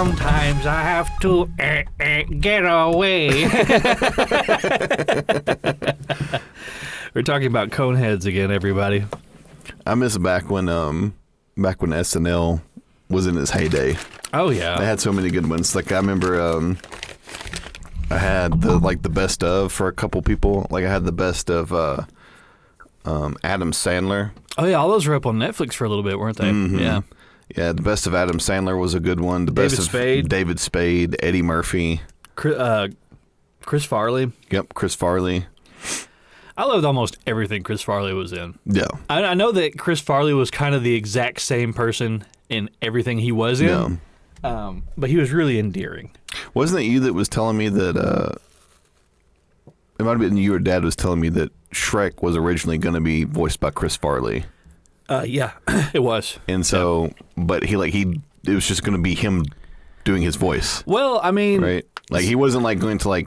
sometimes I have to get away. We're talking about Coneheads again, everybody. I miss back when SNL was in its heyday. Oh yeah, they had so many good ones. Like I remember, I had the best of for a couple people. Like I had the best of Adam Sandler. Oh yeah, all those were up on Netflix for a little bit, weren't they? Mm-hmm. Yeah, the best of Adam Sandler was a good one. The best of David Spade, Eddie Murphy, Chris Farley. Yep, Chris Farley. I loved almost everything Chris Farley was in. Yeah, I know that Chris Farley was kind of the exact same person in everything he was in. Yeah. But he was really endearing. Wasn't it you that was telling me that? It might have been you or Dad was telling me that Shrek was originally going to be voiced by Chris Farley. Yeah, it was. And so, but it was just going to be him doing his voice. Well, I mean, right? Like he wasn't going to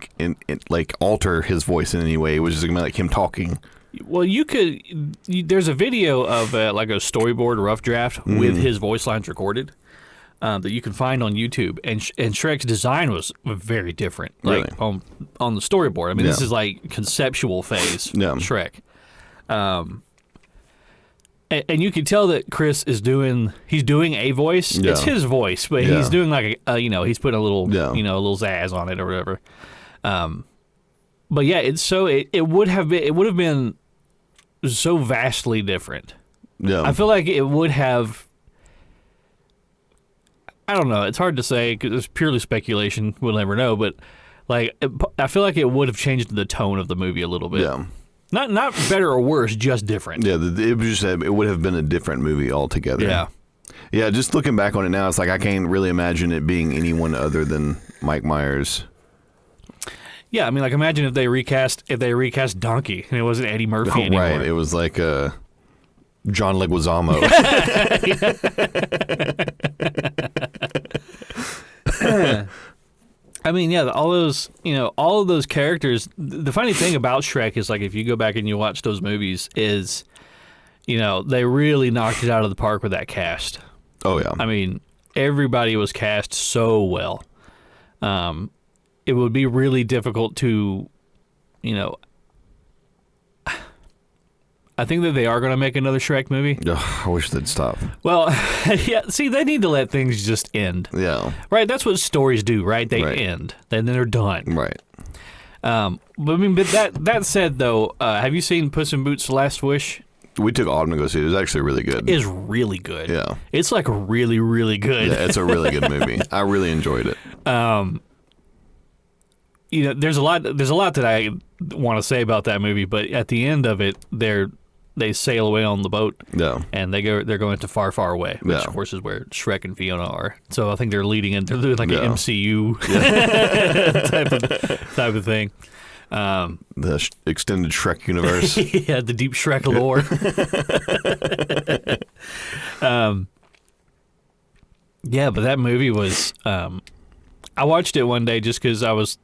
alter his voice in any way. It was just going to be like him talking. Well, there's a video of a storyboard rough draft with his voice lines recorded that you can find on YouTube, and Shrek's design was very different. Like really? on the storyboard. I mean, this is like conceptual phase Shrek. And you can tell that Chris is doing a voice. Yeah. It's his voice, but he's doing he's putting a little a little zazz on it or whatever. But yeah, it would have been so vastly different. Yeah. I feel like it would have. I don't know. It's hard to say because it's purely speculation. We'll never know. But I feel like it would have changed the tone of the movie a little bit. Yeah. Not better or worse, just different. Yeah, it would have been a different movie altogether. Yeah. Yeah, just looking back on it now, it's like I can't really imagine it being anyone other than Mike Myers. Yeah, I mean, imagine if they recast Donkey and it wasn't Eddie Murphy anymore. Right, it was like John Leguizamo. I mean, yeah, all of those characters. The funny thing about Shrek is, if you go back and you watch those movies, is, they really knocked it out of the park with that cast. Oh yeah. I mean, everybody was cast so well. It would be really difficult to, I think that they are going to make another Shrek movie. I wish they'd stop. Well, yeah. See, they need to let things just end. Yeah. Right. That's what stories do. Right. They end. Then they're done. Right. But that said, though, have you seen Puss in Boots: Last Wish? We took Autumn to go see it. It was actually really good. It is really good. Yeah. It's really, really good. Yeah, it's a really good movie. I really enjoyed it. There's a lot that I want to say about that movie, but at the end of it, they sail away on the boat, and they're going to far, far away, which of course is where Shrek and Fiona are. So I think they're leading in. They're doing an MCU type of thing. The extended Shrek universe. Yeah, the deep Shrek lore. Yeah, but that movie was. I watched it one day just because I was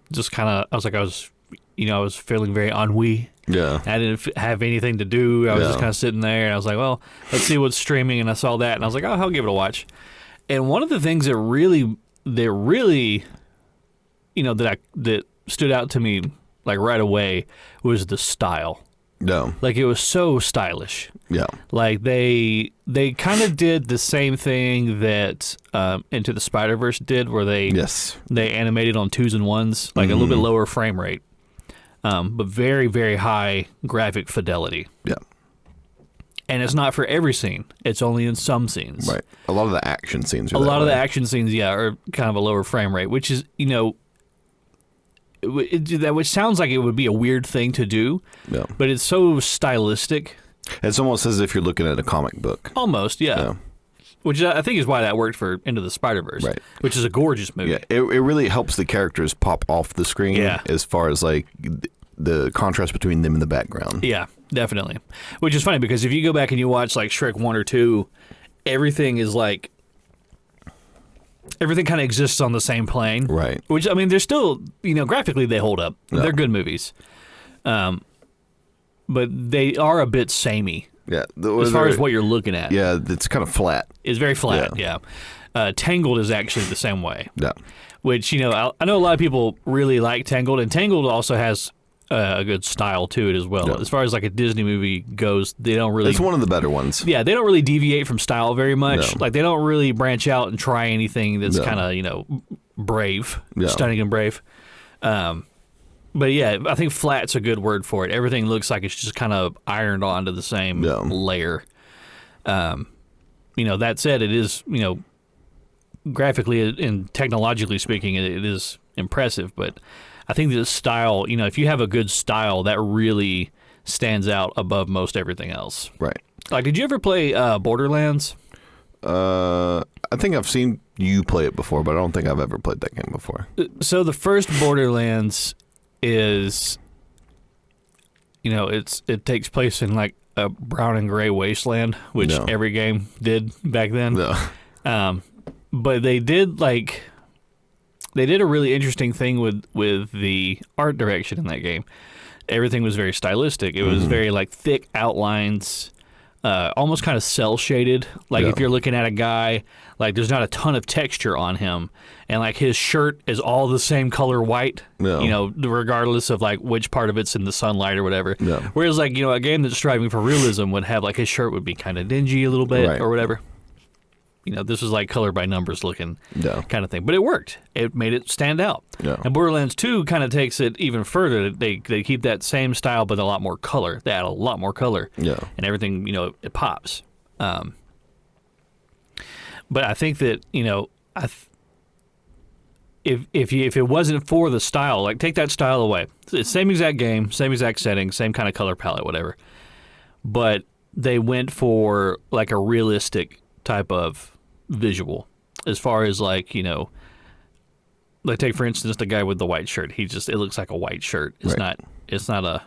feeling very ennui. Yeah. I didn't have anything to do. I was just kind of sitting there, and I was like, well, let's see what's streaming, and I saw that, and I was like, oh, I'll give it a watch. And one of the things that really, that stood out to me right away was the style. Yeah. It was so stylish. Yeah. They kind of did the same thing that Into the Spider-Verse did, where they animated on 2s and 1s, a little bit lower frame rate, but very, very high graphic fidelity. Yeah. And it's not for every scene. It's only in some scenes. Right. A lot of the action scenes are the action scenes, are kind of a lower frame rate, which is, which sounds like it would be a weird thing to do, but it's so stylistic. It's almost as if you're looking at a comic book. Almost, yeah. Which I think is why that worked for Into the Spider-Verse, right? Which is a gorgeous movie. Yeah, it really helps the characters pop off the screen as far as the contrast between them and the background. Yeah, definitely. Which is funny because if you go back and you watch Shrek 1 or 2, everything is everything kind of exists on the same plane. Right. Which, I mean, they're still, graphically they hold up. Yeah. They're good movies. But they are a bit samey. Yeah. As far as what you're looking at. Yeah, it's kind of flat. It's very flat, yeah. Tangled is actually the same way. Yeah. Which, I know a lot of people really like Tangled, and Tangled also has a good style to it as well. Yeah. As far as like a Disney movie goes, they don't really... It's one of the better ones. Yeah, they don't really deviate from style very much. No. Like, they don't really branch out and try anything that's kind of, brave, stunning and brave. But yeah, I think flat's a good word for it. Everything looks like it's just kind of ironed onto the same layer. That said, it is, graphically and technologically speaking, it is impressive. But I think the style, if you have a good style, that really stands out above most everything else. Right. Like, did you ever play Borderlands? I think I've seen you play it before, but I don't think I've ever played that game before. So the first Borderlands is, it takes place in like a brown and gray wasteland, which every game did back then. No. But they did a really interesting thing with the art direction in that game. Everything was very stylistic. It was very like thick outlines, almost kind of cell shaded. Like if you're looking at a guy, like there's not a ton of texture on him, and like his shirt is all the same color white. Regardless of like which part of it's in the sunlight or whatever. Whereas like a game that's striving for realism would have like his shirt would be kind of dingy a little bit or whatever. This was like color by numbers looking kind of thing. But it worked. It made it stand out. And Borderlands 2 kind of takes it even further. They keep that same style but a lot more color. They add a lot more color. And everything, it pops. But I think that, if it wasn't for the style, like take that style away. It's same exact game, same exact setting, same kind of color palette, whatever. But they went for like a realistic type of visual, as far as like like take for instance the guy with the white shirt. It looks like a white shirt. It's not a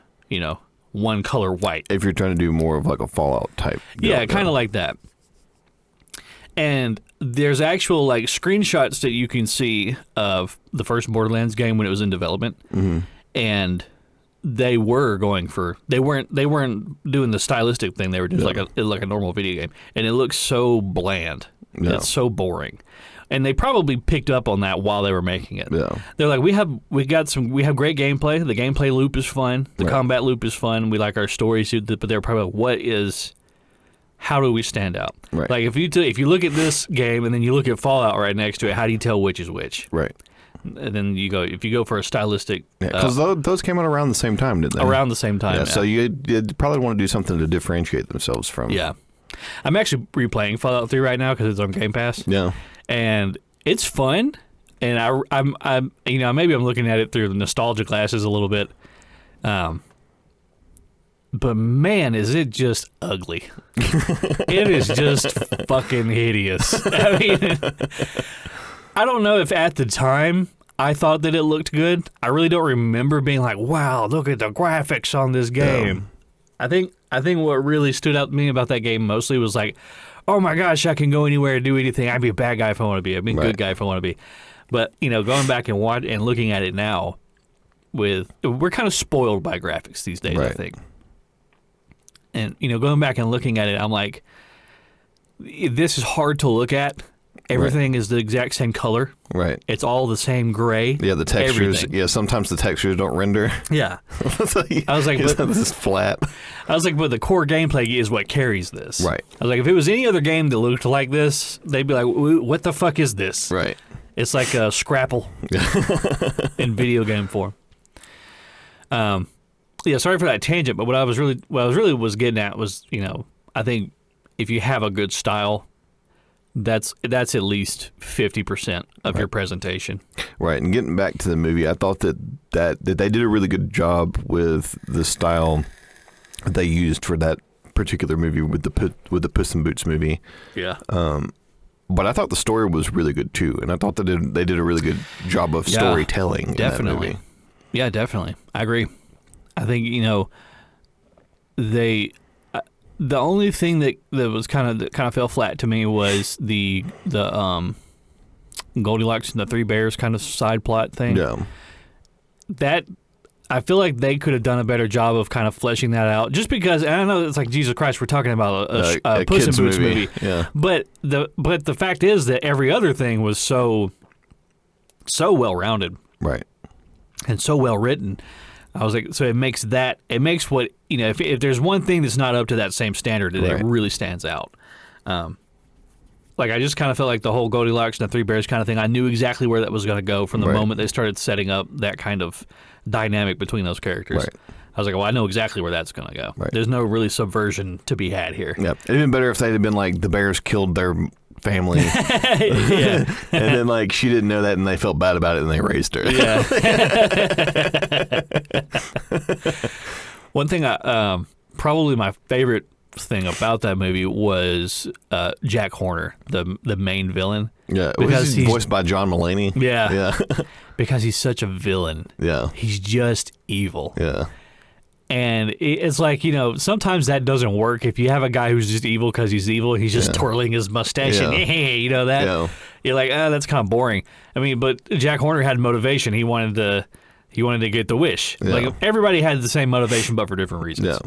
one color white. If you're trying to do more of like a Fallout type. Yeah, kind of like that. And there's actual like screenshots that you can see of the first Borderlands game when it was in development, and they were going for they weren't doing the stylistic thing. They were just like a normal video game, and it looks so bland. It's so boring, and they probably picked up on that while they were making it. They're like, we have great gameplay. The gameplay loop is fun. The combat loop is fun. We like our stories, but they're probably like, how do we stand out? Like if you look at this game and then you look at Fallout right next to it, how do you tell which is which? And then if you go for a stylistic, because those came out around the same time, didn't they? Around the same time. Yeah. So you'd probably want to do something to differentiate themselves from. Yeah, I'm actually replaying Fallout 3 right now because it's on Game Pass. Yeah, and it's fun. And I'm maybe I'm looking at it through the nostalgia glasses a little bit. But man, is it just ugly. It is just fucking hideous. I mean, I don't know if at the time I thought that it looked good. I really don't remember being like, wow, look at the graphics on this game. I think what really stood out to me about that game mostly was like, oh my gosh, I can go anywhere and do anything. I'd be a bad guy if I want to be. I'd be a good guy if I want to be. But, going back and looking at it now, we're kind of spoiled by graphics these days, I think. And, going back and looking at it, I'm like, this is hard to look at. Everything is the exact same color. It's all the same gray. Yeah, the textures. Everything. Yeah, sometimes the textures don't render. Yeah. I was like, this is flat. I was like, but the core gameplay is what carries this. I was like, if it was any other game that looked like this, they'd be like, what the fuck is this? It's like a Scrapple in video game form. Yeah, sorry for that tangent, but what I was really getting at was, I think if you have a good style, that's at least 50% of your presentation. And getting back to the movie, I thought that they did a really good job with the style they used for that particular movie with the Puss in Boots movie. Yeah. But I thought the story was really good too, and I thought that they did a really good job of storytelling. Definitely. In that movie. Yeah, definitely. I agree. I think the only thing that was kind of fell flat to me was the Goldilocks and the Three Bears kind of side plot thing. Yeah. That I feel like they could have done a better job of kind of fleshing that out. Just because, and I know it's like, Jesus Christ, we're talking about a Puss in Boots movie. Yeah. But the fact is that every other thing was so well-rounded. Right. And so well-written. I was like, so it makes what, if there's one thing that's not up to that same standard, it really stands out. Like, I just kind of felt like the whole Goldilocks and the Three Bears kind of thing, I knew exactly where that was going to go from the moment they started setting up that kind of dynamic between those characters. Right. I was like, well, I know exactly where that's going to go. Right. There's no really subversion to be had here. Yep. It'd been better if they'd have been like, the bears killed their family. Yeah. And then, like, she didn't know that and they felt bad about it and they raised her. Yeah. One thing, probably my favorite thing about that movie was Jack Horner, the main villain. Yeah, because he's voiced by John Mulaney. Yeah. Because he's such a villain. Yeah. He's just evil. Yeah. And it's like, sometimes that doesn't work. If you have a guy who's just evil because he's evil, he's just twirling his mustache and hey, that. Yeah. You're like, that's kind of boring. I mean, but Jack Horner had motivation. He wanted to get the wish. Yeah. Like, everybody had the same motivation, but for different reasons.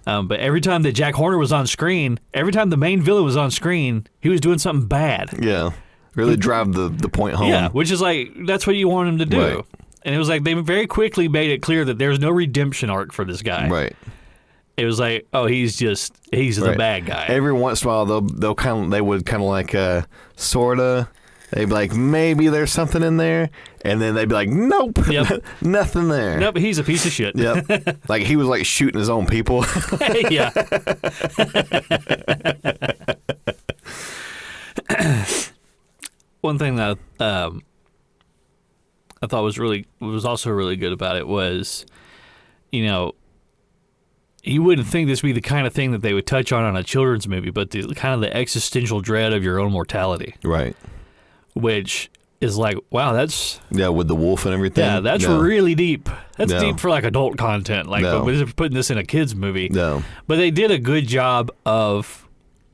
Yeah. But every time that Jack Horner was on screen, every time the main villain was on screen, he was doing something bad. Yeah. Really drive the point home. Yeah, which is like, that's what you want him to do. Right. And it was like, they very quickly made it clear that there's no redemption arc for this guy. Right. It was like, oh, he's the bad guy. Every once in a while, they would kind of like, sorta. They'd be like, maybe there's something in there. And then they'd be like, nope, nothing there. Nope, he's a piece of shit. Yep. Like, he was like shooting his own people. Yeah. One thing that I thought was also really good about it was, you wouldn't think this would be the kind of thing that they would touch on a children's movie, but the kind of the existential dread of your own mortality. Right. Which is like, wow, that's... Yeah, with the wolf and everything. Yeah, that's really deep. That's deep for, like, adult content. Like, but we're putting this in a kid's movie. No. But they did a good job of,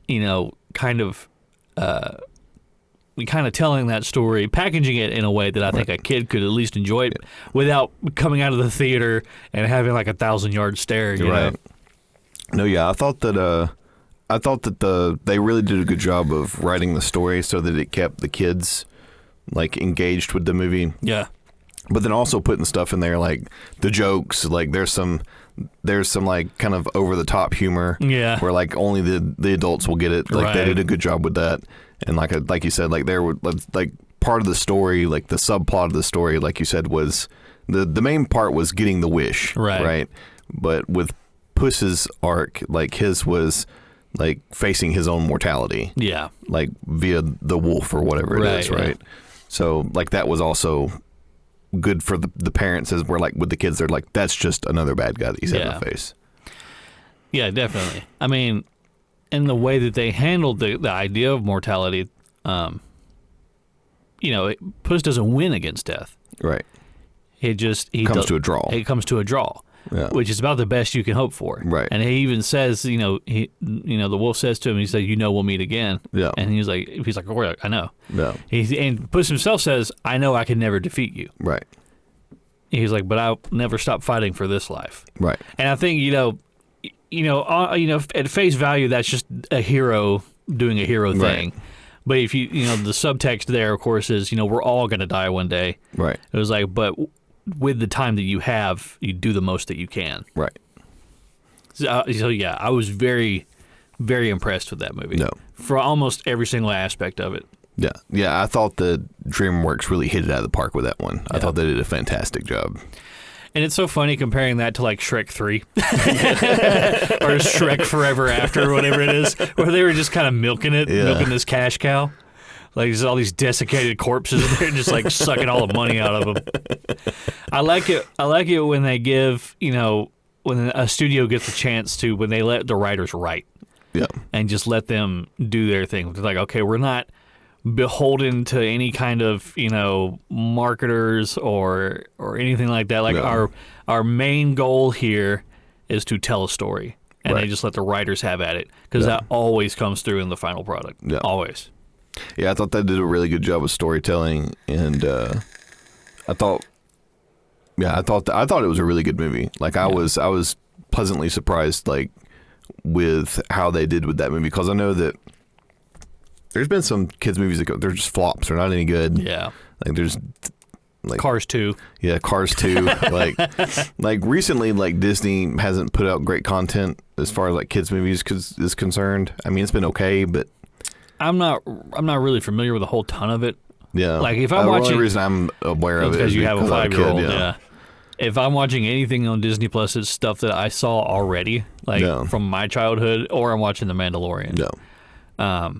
kind of telling that story, packaging it in a way that I think a kid could at least enjoy it without coming out of the theater and having, like, 1,000-yard stare, you know? No, yeah, I thought that they really did a good job of writing the story so that it kept the kids like engaged with the movie. Yeah. But then also putting stuff in there like the jokes, like there's some like kind of over the top humor. Yeah. Where like only the adults will get it. Like they did a good job with that. And like you said, like there were like part of the story, like the subplot of the story, like you said, was the main part was getting the wish. Right. But with Puss's arc, like his was like facing his own mortality. Yeah. Like via the wolf or whatever it is, right? Yeah. So like that was also good for the parents as we're like with the kids, they're like, that's just another bad guy that he's had to face. Yeah, definitely. I mean, in the way that they handled the idea of mortality, Puss doesn't win against death. Right. He comes to a draw. It comes to a draw. Yeah. Which is about the best you can hope for. Right. And he even says, the wolf says to him, he said, we'll meet again. Yeah. And he's like, oh, I know. Yeah. And Puss himself says, I know I can never defeat you. Right. He's like, but I'll never stop fighting for this life. Right. And I think, at face value, that's just a hero doing a hero thing. Right. But if the subtext there, of course, is, we're all going to die one day. Right. It was like, but with the time that you have, you do the most that you can. Right. So yeah, I was very, very impressed with that movie. No. For almost every single aspect of it. Yeah. Yeah, I thought the DreamWorks really hit it out of the park with that one. I thought they did a fantastic job. And it's so funny comparing that to like Shrek 3 or Shrek Forever After or whatever it is, where they were just kind of milking this cash cow. Like, there's all these desiccated corpses in there, just like sucking all the money out of them. I like it when they give, when a studio gets a chance to, when they let the writers write. Yeah. And just let them do their thing. It's like, okay, we're not beholden to any kind of, marketers or anything like that. Like, our main goal here is to tell a story. And they just let the writers have at it. Because that always comes through in the final product. Yeah. Always. Yeah, I thought they did a really good job of storytelling, and I thought Yeah, I thought it was a really good movie. Like I was pleasantly surprised, like with how they did with that movie, because I know that there's been some kids movies that they're just flops. They're not any good. Yeah, like there's like Cars 2. Yeah, Cars 2. like recently, like Disney hasn't put out great content as far as like kids movies is concerned. I mean, it's been okay, but I'm not really familiar with a whole ton of it. Yeah, like if I'm watching, the only reason I'm aware of it is because you have a 5-year-old. Yeah. If I'm watching anything on Disney Plus, it's stuff that I saw already, like from my childhood, or I'm watching The Mandalorian. Yeah.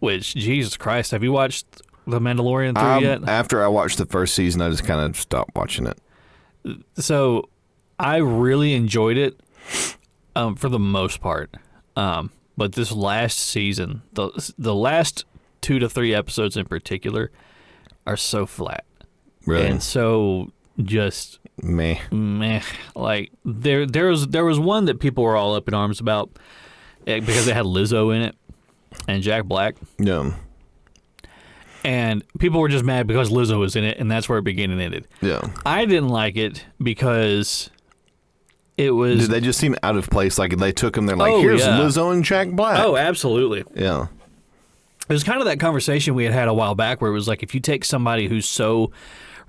Which, Jesus Christ, have you watched The Mandalorian 3 yet? After I watched the first season, I just kind of stopped watching it. So, I really enjoyed it for the most part. But this last season, the last 2 to 3 episodes in particular are so flat. Really? And so just meh. Like there was one that people were all up in arms about because it had Lizzo in it and Jack Black. Yeah. And people were just mad because Lizzo was in it, and that's where it began and ended. Yeah. I didn't like it because it was... Did they just seem out of place? Like they took them, they're like, here's Lizzo and Jack Black. Oh, absolutely. Yeah. It was kind of that conversation we had a while back where it was like, if you take somebody who's so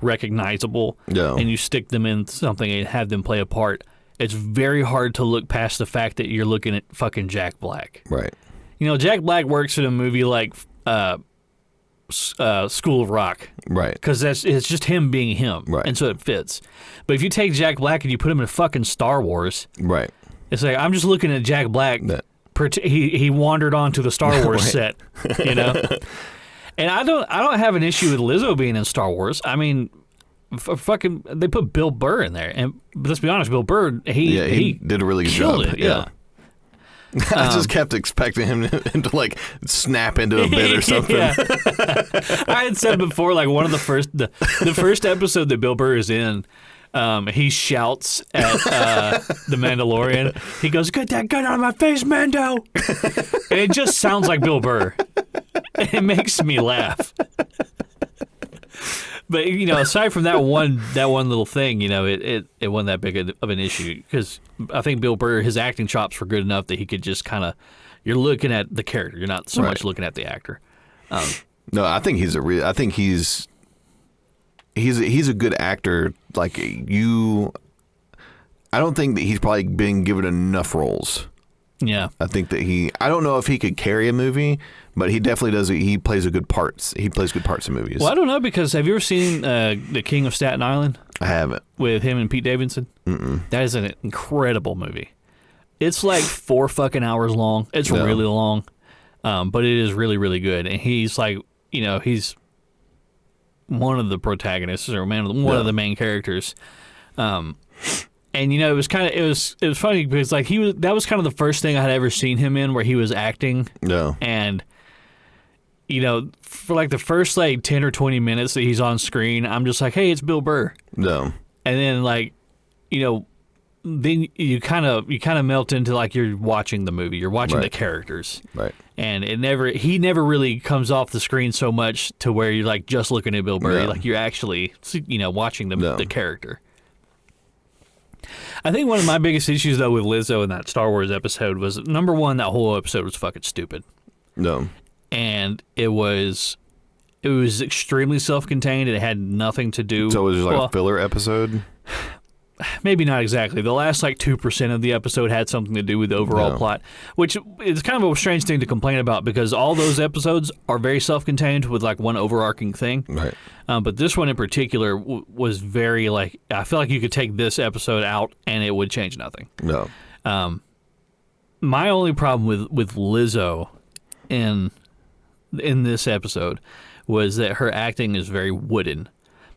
recognizable and you stick them in something and have them play a part, it's very hard to look past the fact that you're looking at fucking Jack Black. Right. You know, Jack Black works in a movie like School of Rock. Right. Because it's just him being him. Right. And so it fits. But if you take Jack Black and you put him in fucking Star Wars. Right. It's like, I'm just looking at Jack Black. He wandered onto the Star Wars set, you know? And I don't have an issue with Lizzo being in Star Wars. I mean, fucking, they put Bill Burr in there. And let's be honest, Bill Burr, he did a really good job. It, yeah. I just kept expecting him to like snap into a bit or something. I had said before, like one of the first episode that Bill Burr is in, he shouts at the Mandalorian. He goes, "Get that gun out of my face, Mando!" And it just sounds like Bill Burr. It makes me laugh. But you know, aside from that one little thing, you know, it wasn't that big of an issue because I think Bill Burr, his acting chops were good enough that he could just kind of, you're looking at the character, you're not so much looking at the actor. No, I think he's a good actor. Like I don't think that he's probably been given enough roles. Yeah. I think that I don't know if he could carry a movie, but he definitely does. He plays good parts. He plays good parts in movies. Well, I don't know, because have you ever seen The King of Staten Island? I haven't. With him and Pete Davidson? Mm-mm. That is an incredible movie. It's like 4 fucking hours long. It's really long, but it is really, really good. And he's like, you know, he's one of the protagonists or one of the main characters. And you know, it was funny because like that was kind of the first thing I had ever seen him in where he was acting. Yeah. And you know, for like the first like 10 or 20 minutes that he's on screen, I'm just like, hey, it's Bill Burr. No. And then like, you know, then you kind of melt into like you're watching the movie, you're watching the characters. Right. And he never really comes off the screen so much to where you're like just looking at Bill Burr. Yeah. Like you're actually, you know, watching the character. I think one of my biggest issues, though, with Lizzo in that Star Wars episode was, number one, that whole episode was fucking stupid. No. And it was extremely self-contained. It had nothing to do... So it was just like a filler episode? Maybe not exactly. The last like 2% of the episode had something to do with the overall plot, which is kind of a strange thing to complain about because all those episodes are very self-contained with like one overarching thing. Right. But this one in particular was very like, I feel like you could take this episode out and it would change nothing. No. My only problem with Lizzo in this episode was that her acting is very wooden.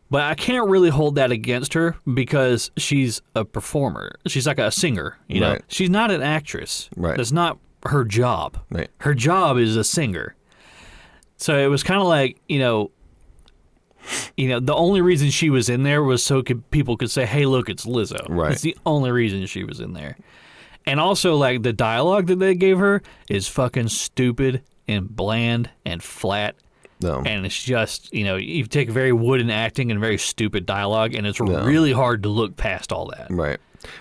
But I can't really hold that against her because she's a performer. She's like a singer, you know. She's not an actress. Right. That's not her job. Right. Her job is a singer. So it was kind of like, you know, the only reason she was in there was so people could say, "Hey, look, it's Lizzo." Right. It's the only reason she was in there. And also, like, the dialogue that they gave her is fucking stupid and bland and flat. No. And it's just, you take very wooden acting and very stupid dialogue, and it's really hard to look past all that. Right.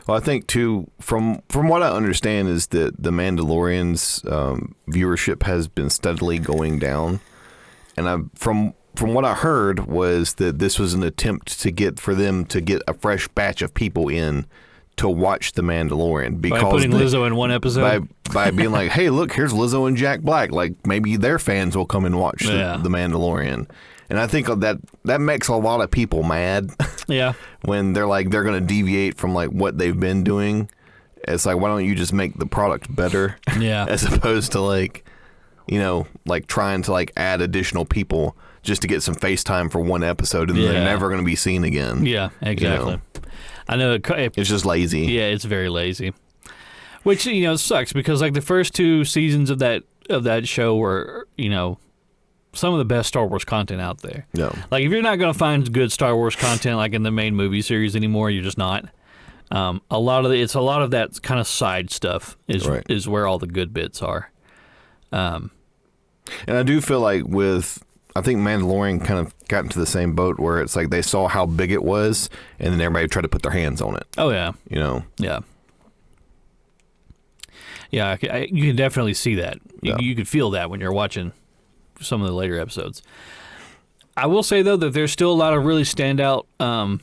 Well, I think, too, from what I understand is that The Mandalorian's viewership has been steadily going down. And from what I heard was that this was an attempt for them to get a fresh batch of people in to watch The Mandalorian. Because by putting Lizzo in one episode? By being like, hey, look, here's Lizzo and Jack Black. Like, maybe their fans will come and watch the Mandalorian. And I think that makes a lot of people mad. Yeah. When they're like, they're going to deviate from like what they've been doing. It's like, why don't you just make the product better? Yeah. As opposed to like, like trying to like add additional people just to get some FaceTime for one episode and they're never going to be seen again. Yeah, exactly. I know it's just lazy. Yeah, it's very lazy. Which, sucks because like the first 2 seasons of that show were, some of the best Star Wars content out there. Yeah. Like if you're not going to find good Star Wars content like in the main movie series anymore, you're just not. A lot of that kind of side stuff is where all the good bits are. And I do feel like I think Mandalorian kind of got into the same boat where it's like they saw how big it was and then everybody tried to put their hands on it. Oh, yeah. Yeah. Yeah, you can definitely see that. You could feel that when you're watching some of the later episodes. I will say, though, that there's still a lot of really standout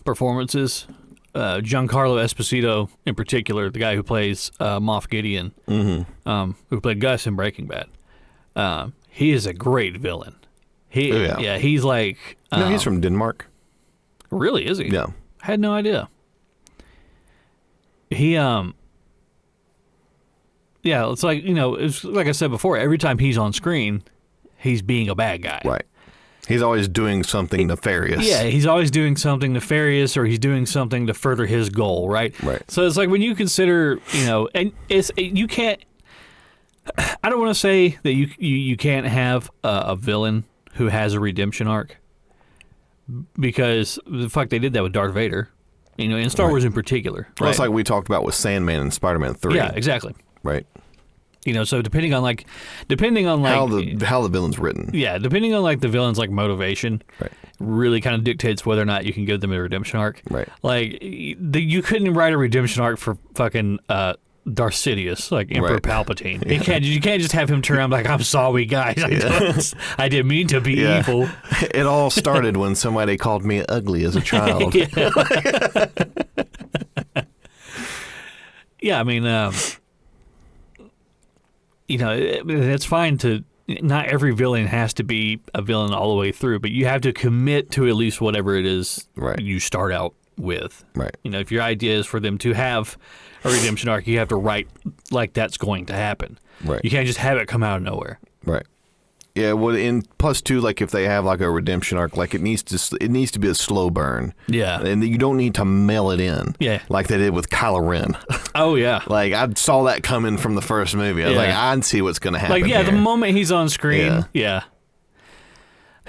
performances. Giancarlo Esposito, in particular, the guy who plays Moff Gideon, who played Gus in Breaking Bad. He is a great villain. He's like... he's from Denmark. Really, is he? Yeah. Had no idea. He, it's like, it's like I said before, every time he's on screen, he's being a bad guy. Right. He's always doing something nefarious. Yeah, he's always doing something nefarious or he's doing something to further his goal, right? Right. So it's like when you consider, and you can't... I don't want to say that you can't have a villain who has a redemption arc, because they did that with Darth Vader, in Star Wars in particular. Well, it's like we talked about with Sandman and Spider-Man 3. Yeah, exactly. Right. So depending on how the villain's written. Yeah, depending on like the villain's like motivation, really kind of dictates whether or not you can give them a redemption arc. Right. Like you couldn't write a redemption arc for fucking Darth Sidious, like Emperor Palpatine. Yeah. You can't just have him turn around like, I'm sorry, guys. I didn't mean to be evil. It all started when somebody called me ugly as a child. Yeah, I mean, it's fine to... Not every villain has to be a villain all the way through, but you have to commit to at least whatever it is you start out with. Right. If your idea is for them to have a redemption arc, you have to write like that's going to happen. Right. You can't just have it come out of nowhere. Right. Yeah, well, in plus two, like if they have like a redemption arc, like it needs to be a slow burn. Yeah, and you don't need to mail it in. Yeah, like they did with Kylo Ren. Oh yeah, like I saw that coming from the first movie. I was like, I see what's going to happen. Like here. The moment he's on screen, I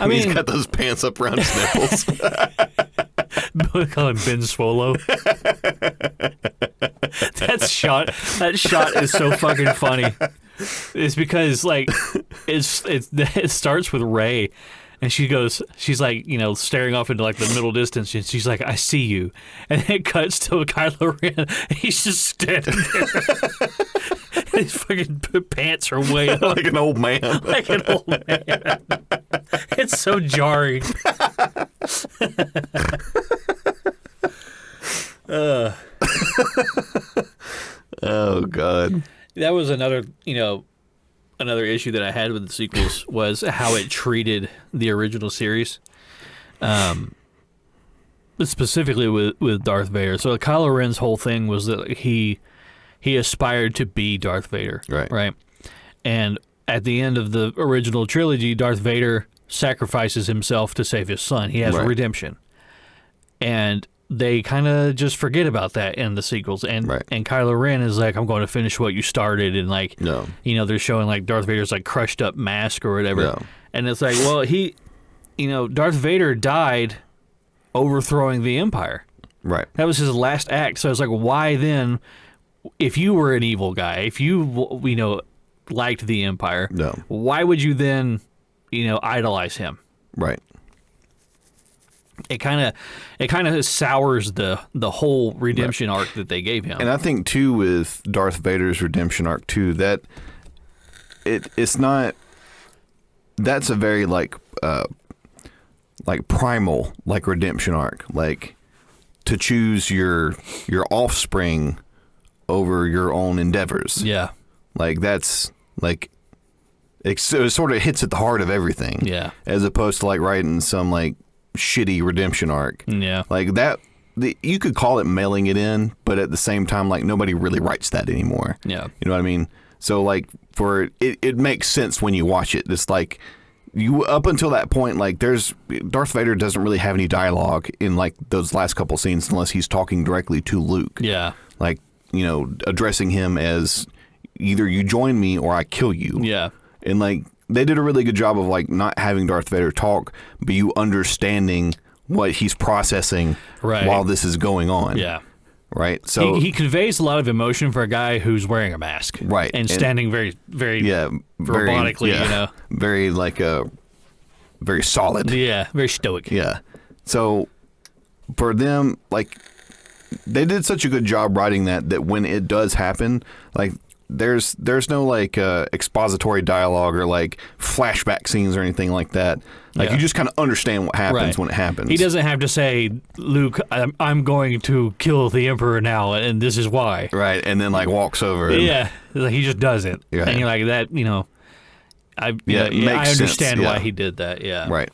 mean, he's got those pants up around his nipples. We call him Ben Swolo. That shot is so fucking funny. It's because like it starts with Rey, and she's like staring off into like the middle distance, and she's like, I see you, and it cuts to Kylo Ren. He's just standing there. His fucking pants are way up. Like an old man. Like an old man. It's so jarring. Oh God. That was another issue that I had with the sequels was how it treated the original series, specifically with Darth Vader. So Kylo Ren's whole thing was that he aspired to be Darth Vader, right? And at the end of the original trilogy, Darth Vader sacrifices himself to save his son. He has redemption, and they kind of just forget about that in the sequels. And and Kylo Ren is like, I'm going to finish what you started. And like, they're showing like Darth Vader's like crushed up mask or whatever. No. And it's like, well, Darth Vader died overthrowing the Empire. Right. That was his last act. So it's like, why then, if you were an evil guy, if you liked the Empire, why would you then, idolize him. Right. It kind of sours the whole redemption arc that they gave him. And I think too with Darth Vader's redemption arc too, that it's not. That's a very like primal redemption arc, like to choose your offspring over your own endeavors. Yeah. Like that's like it sort of hits at the heart of everything. Yeah. As opposed to like writing some like shitty redemption arc. Yeah. Like that. You could call it mailing it in, but at the same time, like nobody really writes that anymore. Yeah. You know what I mean? So like for it makes sense when you watch it. It's like you up until that point, like Darth Vader doesn't really have any dialogue in like those last couple scenes unless he's talking directly to Luke. Yeah. Like, addressing him as either you join me or I kill you. Yeah. And like they did a really good job of like not having Darth Vader talk, but you understanding what he's processing while this is going on. Yeah. Right. So he conveys a lot of emotion for a guy who's wearing a mask. Right. And standing very, very robotically, very like very solid. Yeah. Very stoic. Yeah. So for them, like they did such a good job writing that when it does happen, like there's no like expository dialogue or like flashback scenes or anything like that. Like you just kind of understand what happens when it happens. He doesn't have to say, Luke, I'm going to kill the Emperor now, and this is why. Right, and then like walks over. Yeah, he just does it. Right. And you're like, that, I understand why he did that, yeah. Right.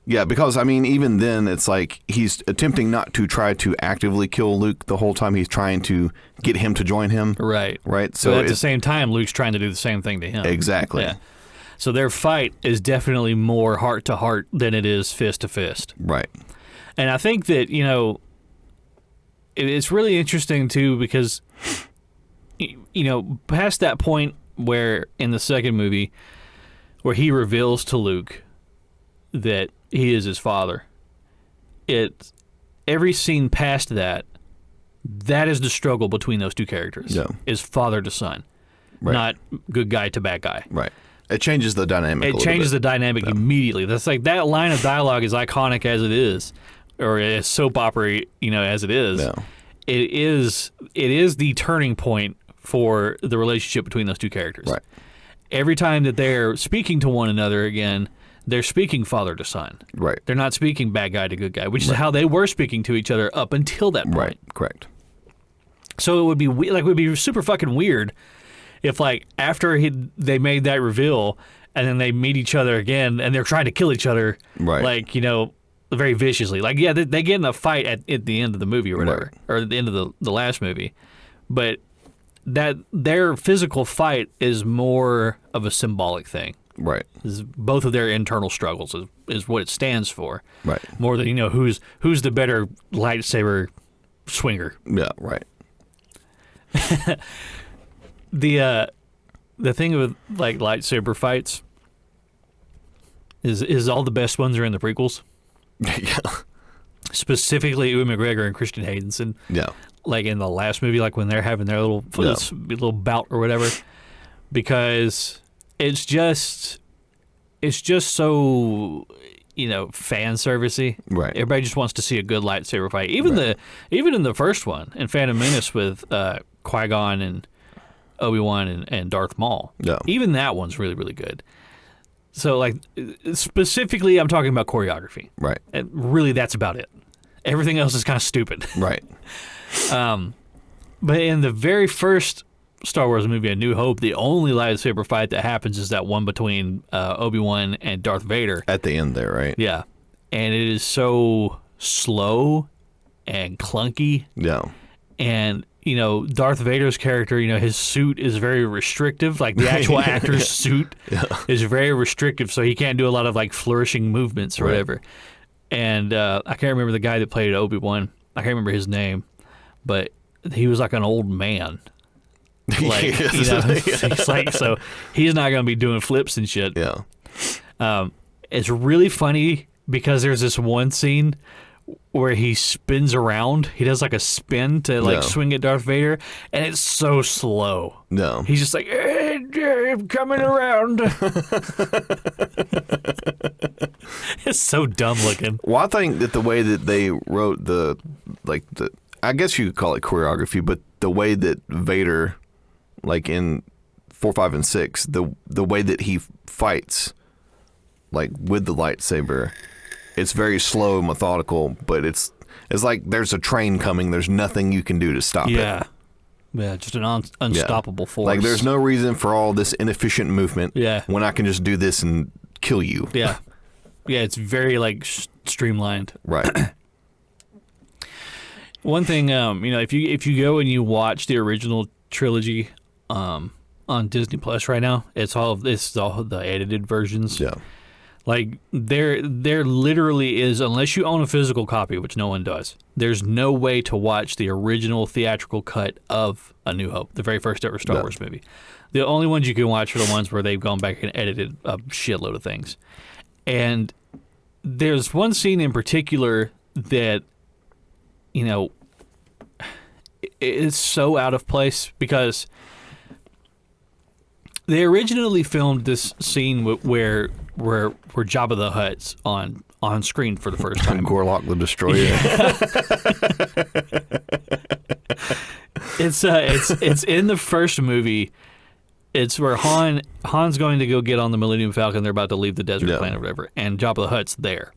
Yeah, because, I mean, even then, it's like he's attempting not to try to actively kill Luke the whole time. He's trying to get him to join him. Right. Right. So at the same time, Luke's trying to do the same thing to him. Exactly. Yeah. So their fight is definitely more heart to heart than it is fist to fist. Right. And I think that, it's really interesting, too, because, past that point where in the second movie where he reveals to Luke that he is his father, every scene past that is the struggle between those two characters. Yeah. Is father to son, not good guy to bad guy. Right. It changes the dynamic. It changes the dynamic immediately. That's like that line of dialogue is iconic as it is, or as soap opera, as it is. Yeah. It is the turning point for the relationship between those two characters. Right. Every time that they're speaking to one another again, they're speaking father to son. Right. They're not speaking bad guy to good guy, which is how they were speaking to each other up until that point. Right. Correct. So it would be super fucking weird if like after they made that reveal and then they meet each other again and they're trying to kill each other, like very viciously. Like they get in a fight at the end of the movie or whatever, or at the end of the last movie, but that their physical fight is more of a symbolic thing. Right. Both of their internal struggles is what it stands for. Right. More than who's the better lightsaber swinger. Yeah. Right. The thing with like lightsaber fights is all the best ones are in the prequels. Yeah. Specifically, Ewan McGregor and Christian Haydenson. Yeah. Like in the last movie, like when they're having their little bout or whatever, because it's just so fan servicey. Right. Everybody just wants to see a good lightsaber fight. Even in the first one, in Phantom Menace with Qui-Gon and Obi-Wan and Darth Maul. Yeah. Even that one's really, really good. So, like, specifically, I'm talking about choreography. Right. And really, that's about it. Everything else is kind of stupid. Right. But in the very first Star Wars movie, A New Hope, the only lightsaber fight that happens is that one between Obi-Wan and Darth Vader. At the end there, right? Yeah. And it is so slow and clunky. Yeah. And, Darth Vader's character, his suit is very restrictive. Like, the actual actor's suit is very restrictive, so he can't do a lot of, like, flourishing movements or whatever. And I can't remember the guy that played Obi-Wan. I can't remember his name. But he was like an old man. Like, it's like, so he's not going to be doing flips and shit. Yeah. It's really funny because there's this one scene where he spins around. He does like a spin to swing at Darth Vader, and it's so slow. No. He's just like, I'm coming around. It's so dumb looking. Well, I think that the way that they wrote I guess you could call it choreography, but the way that Vader, like in 4, 5, and 6, the way that he fights, like with the lightsaber, it's very slow, methodical, but it's like there's a train coming. There's nothing you can do to stop it. Yeah, just an unstoppable force. Like there's no reason for all this inefficient movement. Yeah. When I can just do this and kill you. Yeah, it's very like streamlined. Right. One thing, if you go and you watch the original trilogy on Disney Plus right now, it's all the edited versions. Yeah. Like there literally is, unless you own a physical copy, which no one does, there's no way to watch the original theatrical cut of A New Hope, the very first ever Star Wars movie. The only ones you can watch are the ones where they've gone back and edited a shitload of things. And there's one scene in particular that, it's so out of place because they originally filmed this scene where Jabba the Hutt's on screen for the first time. Gorlock the Destroyer. It's in the first movie. It's where Han's going to go get on the Millennium Falcon. They're about to leave the desert planet or whatever, and Jabba the Hutt's there.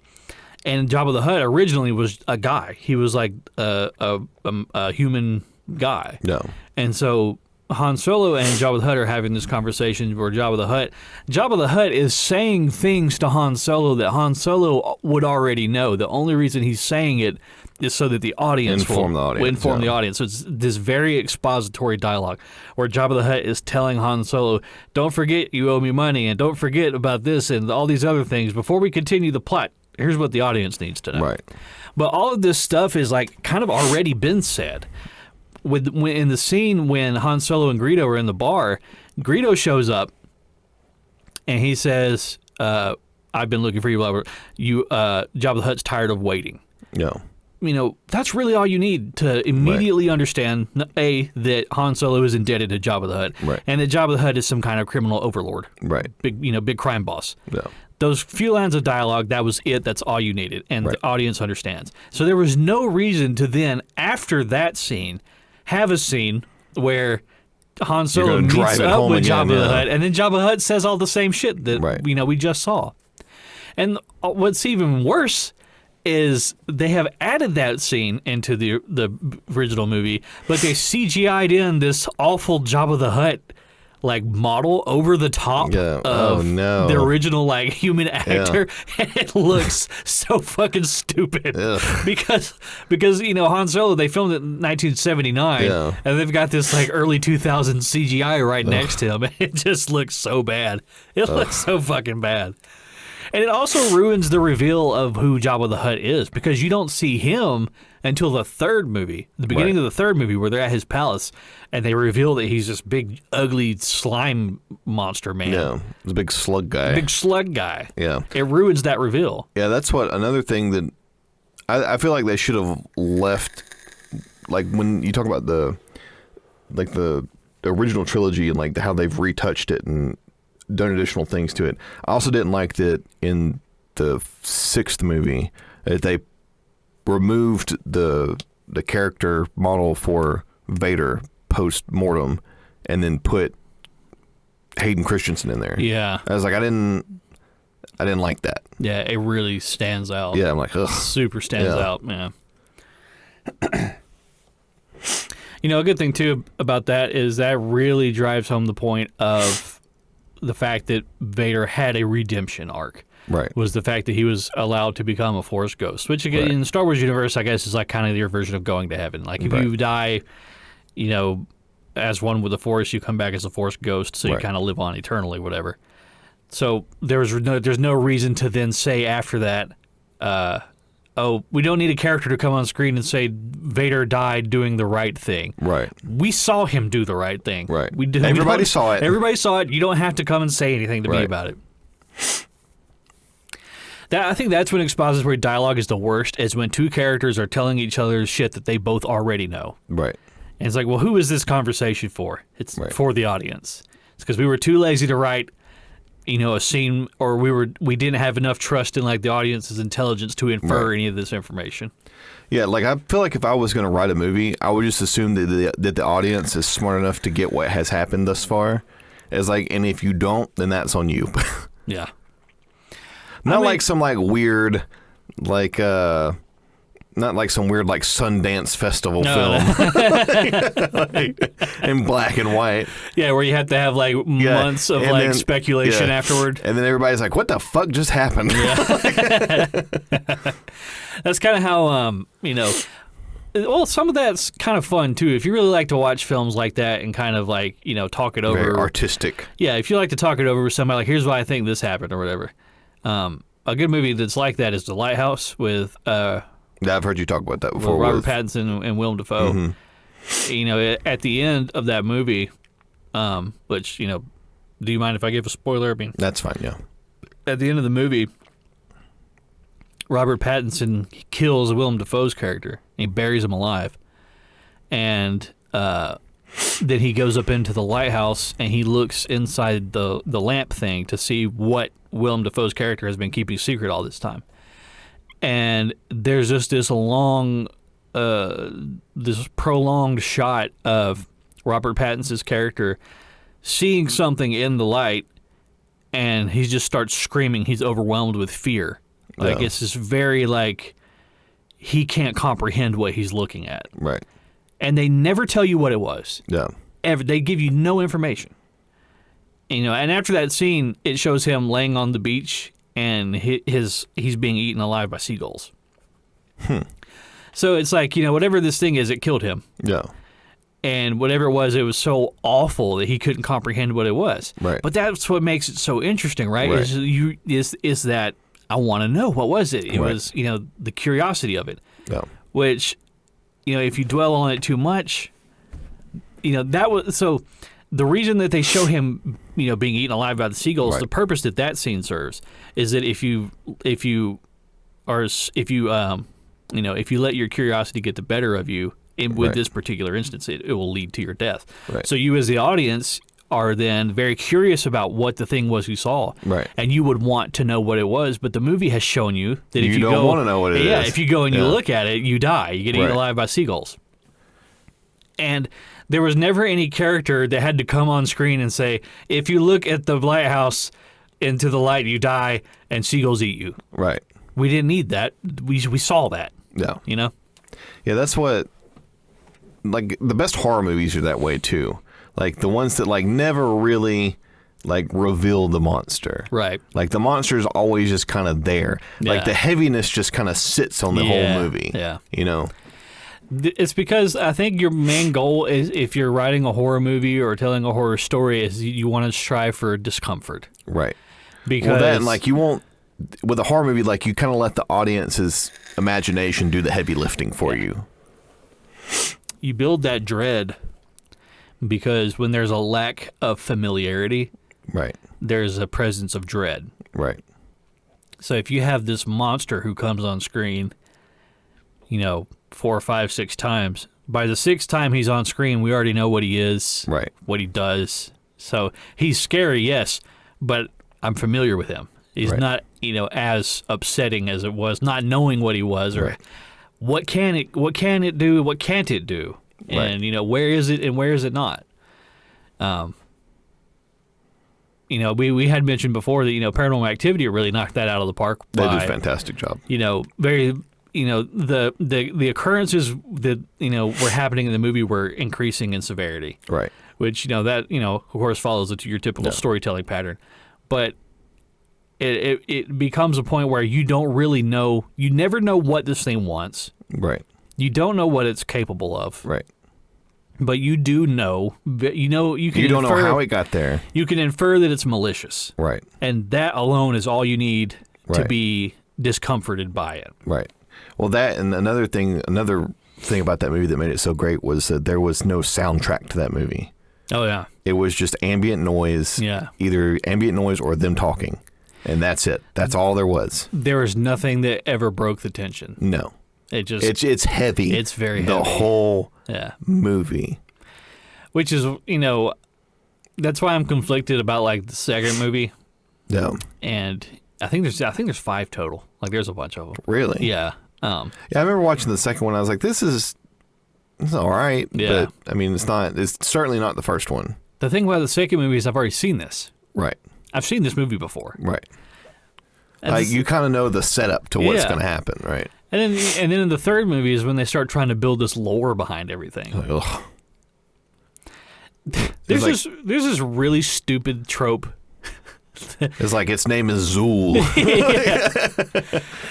And Jabba the Hutt originally was a guy. He was like a human guy. No. And so Han Solo and Jabba the Hutt are having this conversation where Jabba the Hutt is saying things to Han Solo that Han Solo would already know. The only reason he's saying it is so that the audience will inform the audience. So it's this very expository dialogue where Jabba the Hutt is telling Han Solo, don't forget you owe me money, and don't forget about this and all these other things. Before we continue the plot, here's what the audience needs to know. Right. But all of this stuff is like kind of already been said. In the scene when Han Solo and Greedo are in the bar, Greedo shows up and he says, I've been looking for you, blah, blah, blah. Jabba the Hutt's tired of waiting. Yeah. That's really all you need to immediately understand, A, that Han Solo is indebted to Jabba the Hutt, right, and that Jabba the Hutt is some kind of criminal overlord. Right. Big crime boss. Yeah. Those few lines of dialogue, that was it. That's all you needed. And the audience understands. So there was no reason to then, after that scene, have a scene where Han Solo meets up with Jabba the Hutt, and then Jabba the Hutt says all the same shit that we just saw. And what's even worse is they have added that scene into the original movie, but they CGI'd in this awful Jabba the Hutt like model over the top of the original like human actor, and it looks so fucking stupid because Han Solo, they filmed it in 1979 and they've got this like early 2000s CGI right next to him, and it just looks so bad. It looks so fucking bad. And it also ruins the reveal of who Jabba the Hutt is, because you don't see him until the third movie, the beginning of the third movie, where they're at his palace, and they reveal that he's this big, ugly slime monster man. Yeah, he's a big slug guy. Yeah. It ruins that reveal. Yeah, that's another thing that I feel like they should have left, like when you talk about the original trilogy and like how they've retouched it and done additional things to it. I also didn't like that in the sixth movie that they removed the character model for Vader post-mortem and then put Hayden Christensen in there. Yeah. I was like, I didn't like that. Yeah, it really stands out. Yeah, I'm like, ugh. Super stands out, man. A good thing too about that is that really drives home the point of the fact that Vader had a redemption arc. Right. Was the fact that he was allowed to become a Force ghost, which again, in the Star Wars universe, I guess, is like kind of your version of going to heaven. Like if you die, as one with the Force, you come back as a Force ghost, so you kind of live on eternally, whatever. So there's no reason to then say after that, we don't need a character to come on screen and say Vader died doing the right thing. Right. We saw him do the right thing. Right. Everybody saw it. Everybody saw it. You don't have to come and say anything to me about it. I think that's when expository dialogue is the worst, is when two characters are telling each other shit that they both already know. Right. And it's like, well, who is this conversation for? It's for the audience. It's because we were too lazy to write, a scene, or we didn't have enough trust in like the audience's intelligence to infer any of this information. Yeah, like I feel like if I was going to write a movie, I would just assume that the audience is smart enough to get what has happened thus far. As like, and if you don't, then that's on you. Yeah. Not like some like weird, like not like some weird like Sundance Festival film in black and white. Yeah, where you have to have like months of like speculation afterward. And then everybody's like, what the fuck just happened? Yeah. That's kind of how, well, some of that's kind of fun too. If you really like to watch films like that and kind of like, talk it over. Very artistic. Yeah, if you like to talk it over with somebody, like, here's why I think this happened or whatever. A good movie that's like that is The Lighthouse with... I've heard you talk about that before. Robert Pattinson and Willem Dafoe. Mm-hmm. At the end of that movie, which, do you mind if I give a spoiler? That's fine, yeah. At the end of the movie, Robert Pattinson kills Willem Dafoe's character. And he buries him alive. And then he goes up into the lighthouse and he looks inside the lamp thing to see what Willem Dafoe's character has been keeping secret all this time. And there's just this this prolonged shot of Robert Pattinson's character seeing something in the light, and he just starts screaming. He's overwhelmed with fear. Like, it's just very, like, he can't comprehend what he's looking at. Right. And they never tell you what it was. Yeah. Ever. They give you no information. And after that scene, it shows him laying on the beach, and he's being eaten alive by seagulls. So it's like, whatever this thing is, it killed him. Yeah. And whatever it was so awful that he couldn't comprehend what it was. Right. But that's what makes it so interesting, right? Is that I want to know, what was it? It was, the curiosity of it. Yeah. Which, if you dwell on it too much, that was so. The reason that they show him, being eaten alive by the seagulls, the purpose that scene serves is that if you let your curiosity get the better of you, with this particular instance, it will lead to your death. Right. So you, as the audience, are then very curious about what the thing was you saw, and you would want to know what it was. But the movie has shown you that if you don't want to know what it is. Yeah, if you go and you look at it, you die. You get eaten alive by seagulls. And there was never any character that had to come on screen and say, if you look at the lighthouse into the light, you die, and seagulls eat you. Right. We didn't need that. We saw that. Yeah. Yeah, that's what, like, the best horror movies are that way, too. Like, the ones that, like, never really, like, reveal the monster. Right. Like, the monster is always just kind of there. Yeah. Like, the heaviness just kind of sits on the whole movie. Yeah. It's because I think your main goal is, if you're writing a horror movie or telling a horror story, is you want to strive for discomfort. Right. Because then, like, you won't, with a horror movie, like, you kind of let the audience's imagination do the heavy lifting for you. You build that dread because when there's a lack of familiarity, there's a presence of dread. Right. So if you have this monster who comes on screen, 4, 5, 6 times. By the 6th time he's on screen, we already know what he is, what he does. So he's scary, yes, but I'm familiar with him. He's not, as upsetting as it was not knowing what he was, or what can it do, what can't it do, and where is it and where is it not. We had mentioned before that Paranormal Activity really knocked that out of the park. They did a fantastic job. Very. The occurrences that were happening in the movie were increasing in severity. Right. Which that of course follows your typical storytelling pattern, but it becomes a point where you don't really know. You never know what this thing wants. Right. You don't know what it's capable of. Right. But you do know. You don't know how it got there. You can infer that it's malicious. Right. And that alone is all you need to be discomforted by it. Right. Well, that and another thing about that movie that made it so great was that there was no soundtrack to that movie. Oh, yeah. It was just ambient noise. Yeah. Either ambient noise or them talking. And that's it. That's all there was. There was nothing that ever broke the tension. No. It's heavy. It's very heavy. The whole movie. Which is, That's why I'm conflicted about like the second movie. Yeah. And I think there's 5 total. Like there's a bunch of them. Really? Yeah. Yeah, I remember watching the second one. I was like, this is all right. Yeah. But I mean, it's certainly not the first one. The thing about the second movie is I've already seen this. Right. I've seen this movie before. Right. Like you kind of know the setup to what's going to happen, right? And then in the third movie is when they start trying to build this lore behind everything. Ugh. There's this really stupid trope. It's like its name is Zool.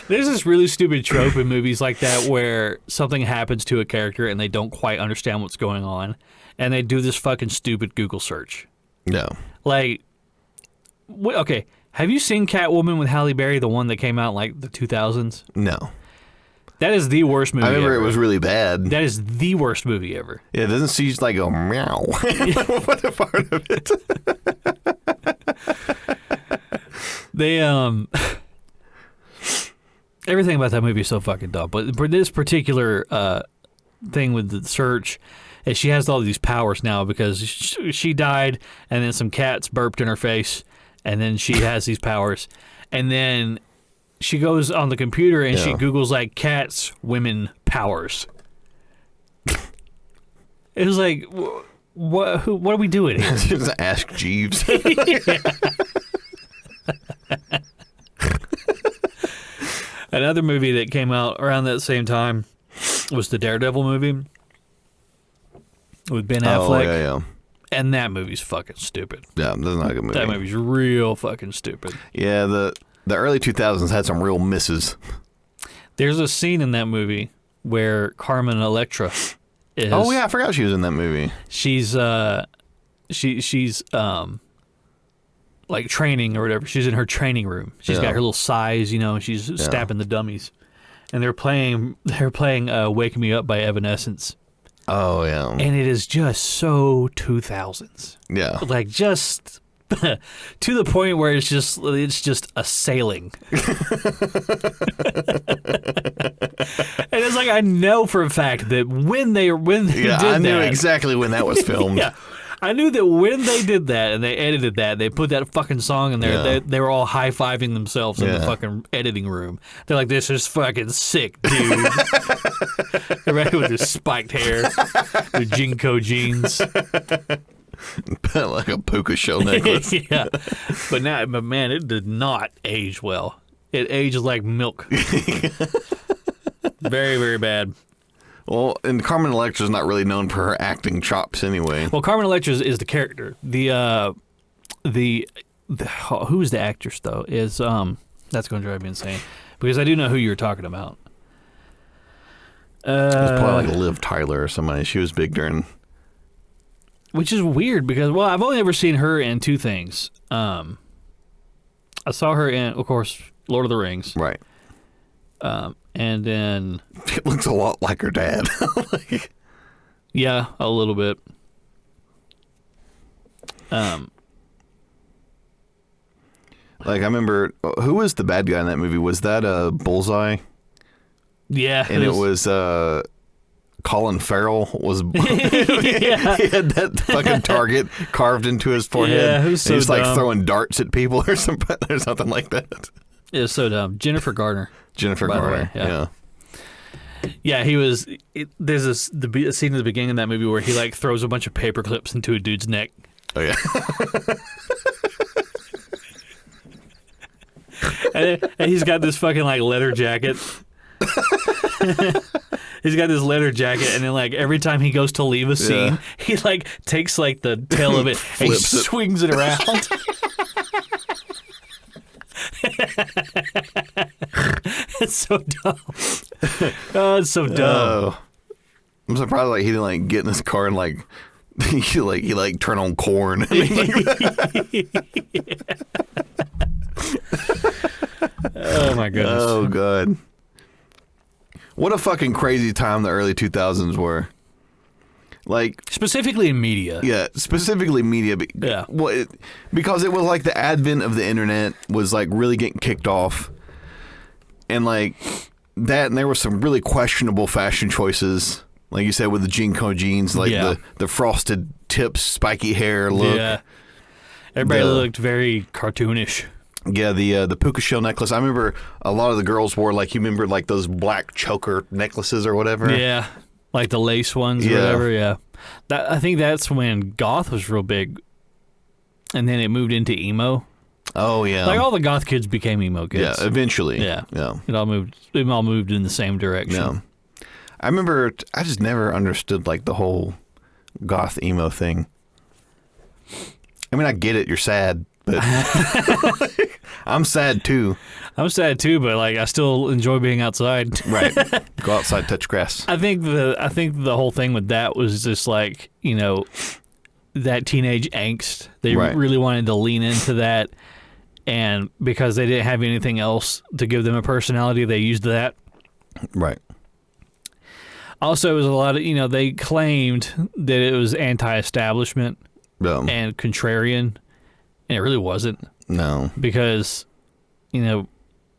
There's this really stupid trope in movies like that where something happens to a character and they don't quite understand what's going on, and they do this fucking stupid Google search. No. Like, okay, have you seen Catwoman with Halle Berry, the one that came out in like the 2000s? No. That is the worst movie I remember ever. It was really bad. That is the worst movie ever. Yeah, doesn't she just like go meow? What a part of it. They everything about that movie is so fucking dumb. But for this particular thing with the search, is she has all these powers now because she died, and then some cats burped in her face, and then she has these powers, and then she goes on the computer and she Googles like cats, women, powers. It was like, what are we doing here? Just ask Jeeves. Another movie that came out around that same time was the Daredevil movie with Ben Affleck. Oh, yeah. And that movie's fucking stupid. Yeah, that's not a good movie. That movie's real fucking stupid. Yeah, the early 2000s had some real misses. There's a scene in that movie where Carmen Electra is... Oh, yeah, I forgot she was in that movie. She's like training or whatever. She's in her training room. She's got her little size, she's stabbing the dummies. And they're playing Wake Me Up by Evanescence. Oh, yeah. And it is just so 2000s. Yeah. Like just to the point where it's just assailing. And it's like I know for a fact that when they did that, I knew exactly when that was filmed. Yeah. I knew that when they did that and they edited that, they put that fucking song in there, they were all high-fiving themselves in the fucking editing room. They're like, this is fucking sick, dude. They're right with their spiked hair, their Jinko jeans. Like a puka shell necklace. Yeah. But man, it did not age well. It aged like milk. Very, very bad. Well, and Carmen Electra's not really known for her acting chops anyway. Well, Carmen Electra is the character. The who's the actress though is that's going to drive me insane because I do know who you're talking about. It's probably like Liv Tyler or somebody. She was big during. Which is weird because I've only ever seen her in 2 things. I saw her in, of course, Lord of the Rings. Right. And then... It looks a lot like her dad. Yeah, a little bit. Like, I remember... Who was the bad guy in that movie? Was that Bullseye? Yeah. And it was... Colin Farrell was... He had that fucking target carved into his forehead. Yeah, who's so and he's dumb. like throwing darts at people or something like that. It was so dumb. Jennifer Garner. Jennifer Garner, yeah. Yeah, he was... there's a scene at the beginning of that movie where he like throws a bunch of paper clips into a dude's neck. Oh, yeah. and he's got this fucking like leather jacket. He's got this leather jacket, and then like every time he goes to leave a scene, he like takes like the tail of it and he swings it around. It's so dumb. Oh, it's so dumb. I'm surprised like he didn't like get in his car and like he turn on corn. I mean, Oh my goodness. Oh god. What a fucking crazy time the early 2000s were. Like specifically in media. Yeah, specifically media. Yeah. Well, because it was like the advent of the internet was like really getting kicked off. And like that, and there were some really questionable fashion choices. Like you said, with the Jinko jeans, like the frosted tips, spiky hair look. Yeah. Everybody looked very cartoonish. Yeah, the puka shell necklace. I remember a lot of the girls wore, like, you remember, like, those black choker necklaces or whatever? Yeah, like the lace ones or whatever, yeah. I think that's when goth was real big, and then it moved into emo. Oh, yeah. Like, all the goth kids became emo kids. Yeah, eventually. Yeah. Yeah. It all moved in the same direction. Yeah. I remember, I just never understood, like, the whole goth emo thing. I mean, I get it, you're sad, but I'm sad too. I'm sad too, but like I still enjoy being outside. Right. Go outside, touch grass. I think the whole thing with that was just like, you know, that teenage angst. They really wanted to lean into that, and because they didn't have anything else to give them a personality, they used that. Right. Also, it was a lot of, you know, they claimed that it was anti-establishment and contrarian, and it really wasn't. No. Because, you know,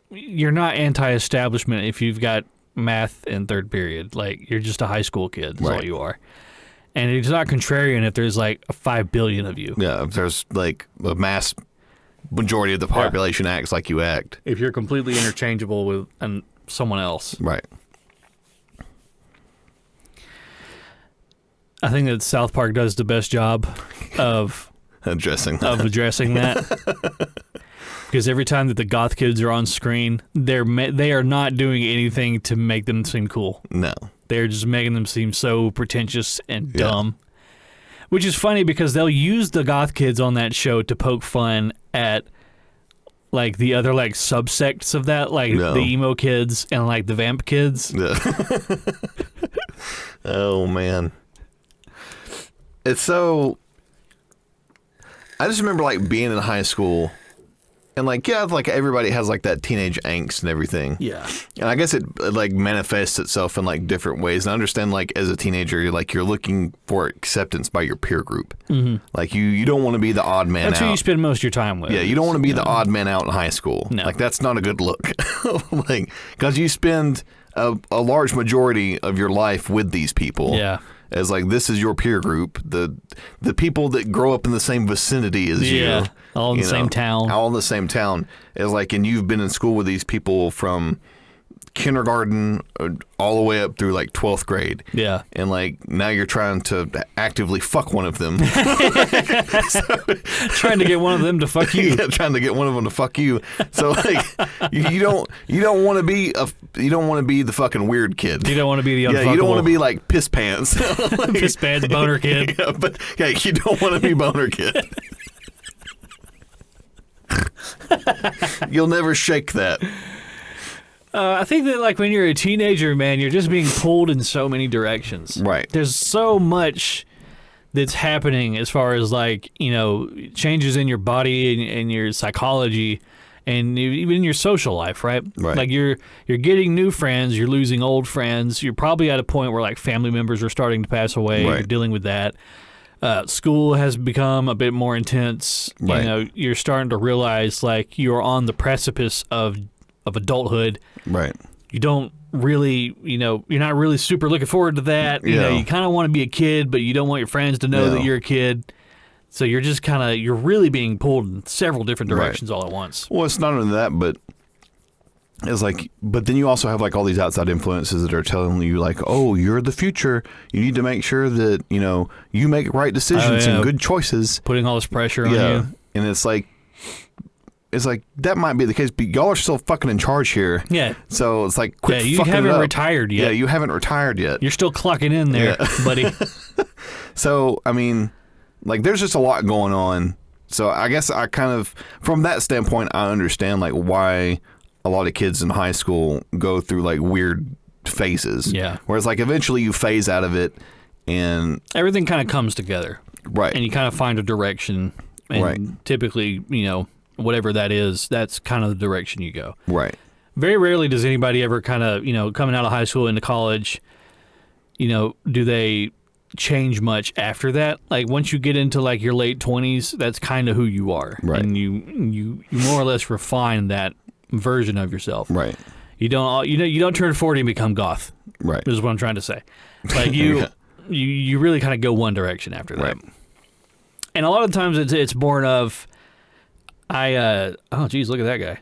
you're not anti-establishment if you've got math in third period. Like, you're just a high school kid. That's all you are. And it's not contrarian if there's, like, 5 billion of you. Yeah, if there's, like, a mass majority of the population acts like you act. If you're completely interchangeable with someone else. Right. I think that South Park does the best job of addressing that. Because every time that the goth kids are on screen, they are not doing anything to make them seem cool. No. They're just making them seem so pretentious and dumb. Which is funny because they'll use the goth kids on that show to poke fun at like the other like subsects of that, like the emo kids and like the vamp kids. Yeah. Oh man. It's so... I just remember, like, being in high school, and, like, yeah, like, everybody has, like, that teenage angst and everything. Yeah. And I guess it, like, manifests itself in, like, different ways. And I understand, like, as a teenager, you're looking for acceptance by your peer group. Mm-hmm. Like, you don't want to be the odd man out. That's who you spend most of your time with. Yeah, you don't want to be the odd man out in high school. No. Like, that's not a good look. Like, because you spend a large majority of your life with these people. Yeah. As like, this is your peer group, the people that grow up in the same vicinity as you, all in the same town, all in the same town. Is like, and you've been in school with these people from kindergarten all the way up through like 12th grade. Yeah, and like now you're trying to actively fuck one of them, trying to get one of them to fuck you. Yeah, trying to get one of them to fuck you. So like, you don't want to be the fucking weird kid. You don't want to be the unfuckable. Yeah, you don't want to be like piss pants, like, piss pants, boner kid. Yeah, but yeah, you don't want to be boner kid. You'll never shake that. I think that, like, when you're a teenager, man, you're just being pulled in so many directions. Right. There's so much that's happening as far as, like, you know, changes in your body and your psychology and even in your social life, right? Right. Like, you're getting new friends, you're losing old friends. You're probably at a point where, like, family members are starting to pass away. Right. You're dealing with that. School has become a bit more intense. Right. You know, you're starting to realize, like, you're on the precipice of adulthood. Right. You don't really, you know, you're not really super looking forward to that. You know, you kind of want to be a kid, but you don't want your friends to know that you're a kid. So you're just you're really being pulled in several different directions all at once. Well, it's not only that, but it's like, but then you also have like all these outside influences that are telling you like, oh, you're the future. You need to make sure that, you know, you make right decisions and good choices. Putting all this pressure on you. And it's like that might be the case, but y'all are still fucking in charge here. Yeah. So it's like, quit you fucking haven't it up. retired yet. Yeah, you haven't retired yet. You're still clocking in there, buddy. So, I mean, like, there's just a lot going on. So I guess I kind of, from that standpoint, I understand like why a lot of kids in high school go through like weird phases. Yeah. Whereas like eventually you phase out of it and everything kind of comes together. Right. And you kind of find a direction. And typically, you know, whatever that is, that's kind of the direction you go. Right. Very rarely does anybody ever kind of, you know, coming out of high school into college, you know, do they change much after that? Like once you get into like your late 20s, that's kind of who you are. Right. And you more or less refine that version of yourself. Right. You don't turn 40 and become goth. Right. Is what I'm trying to say. Like you really kind of go one direction after that. Right. And a lot of times it's born of, oh, geez, look at that guy.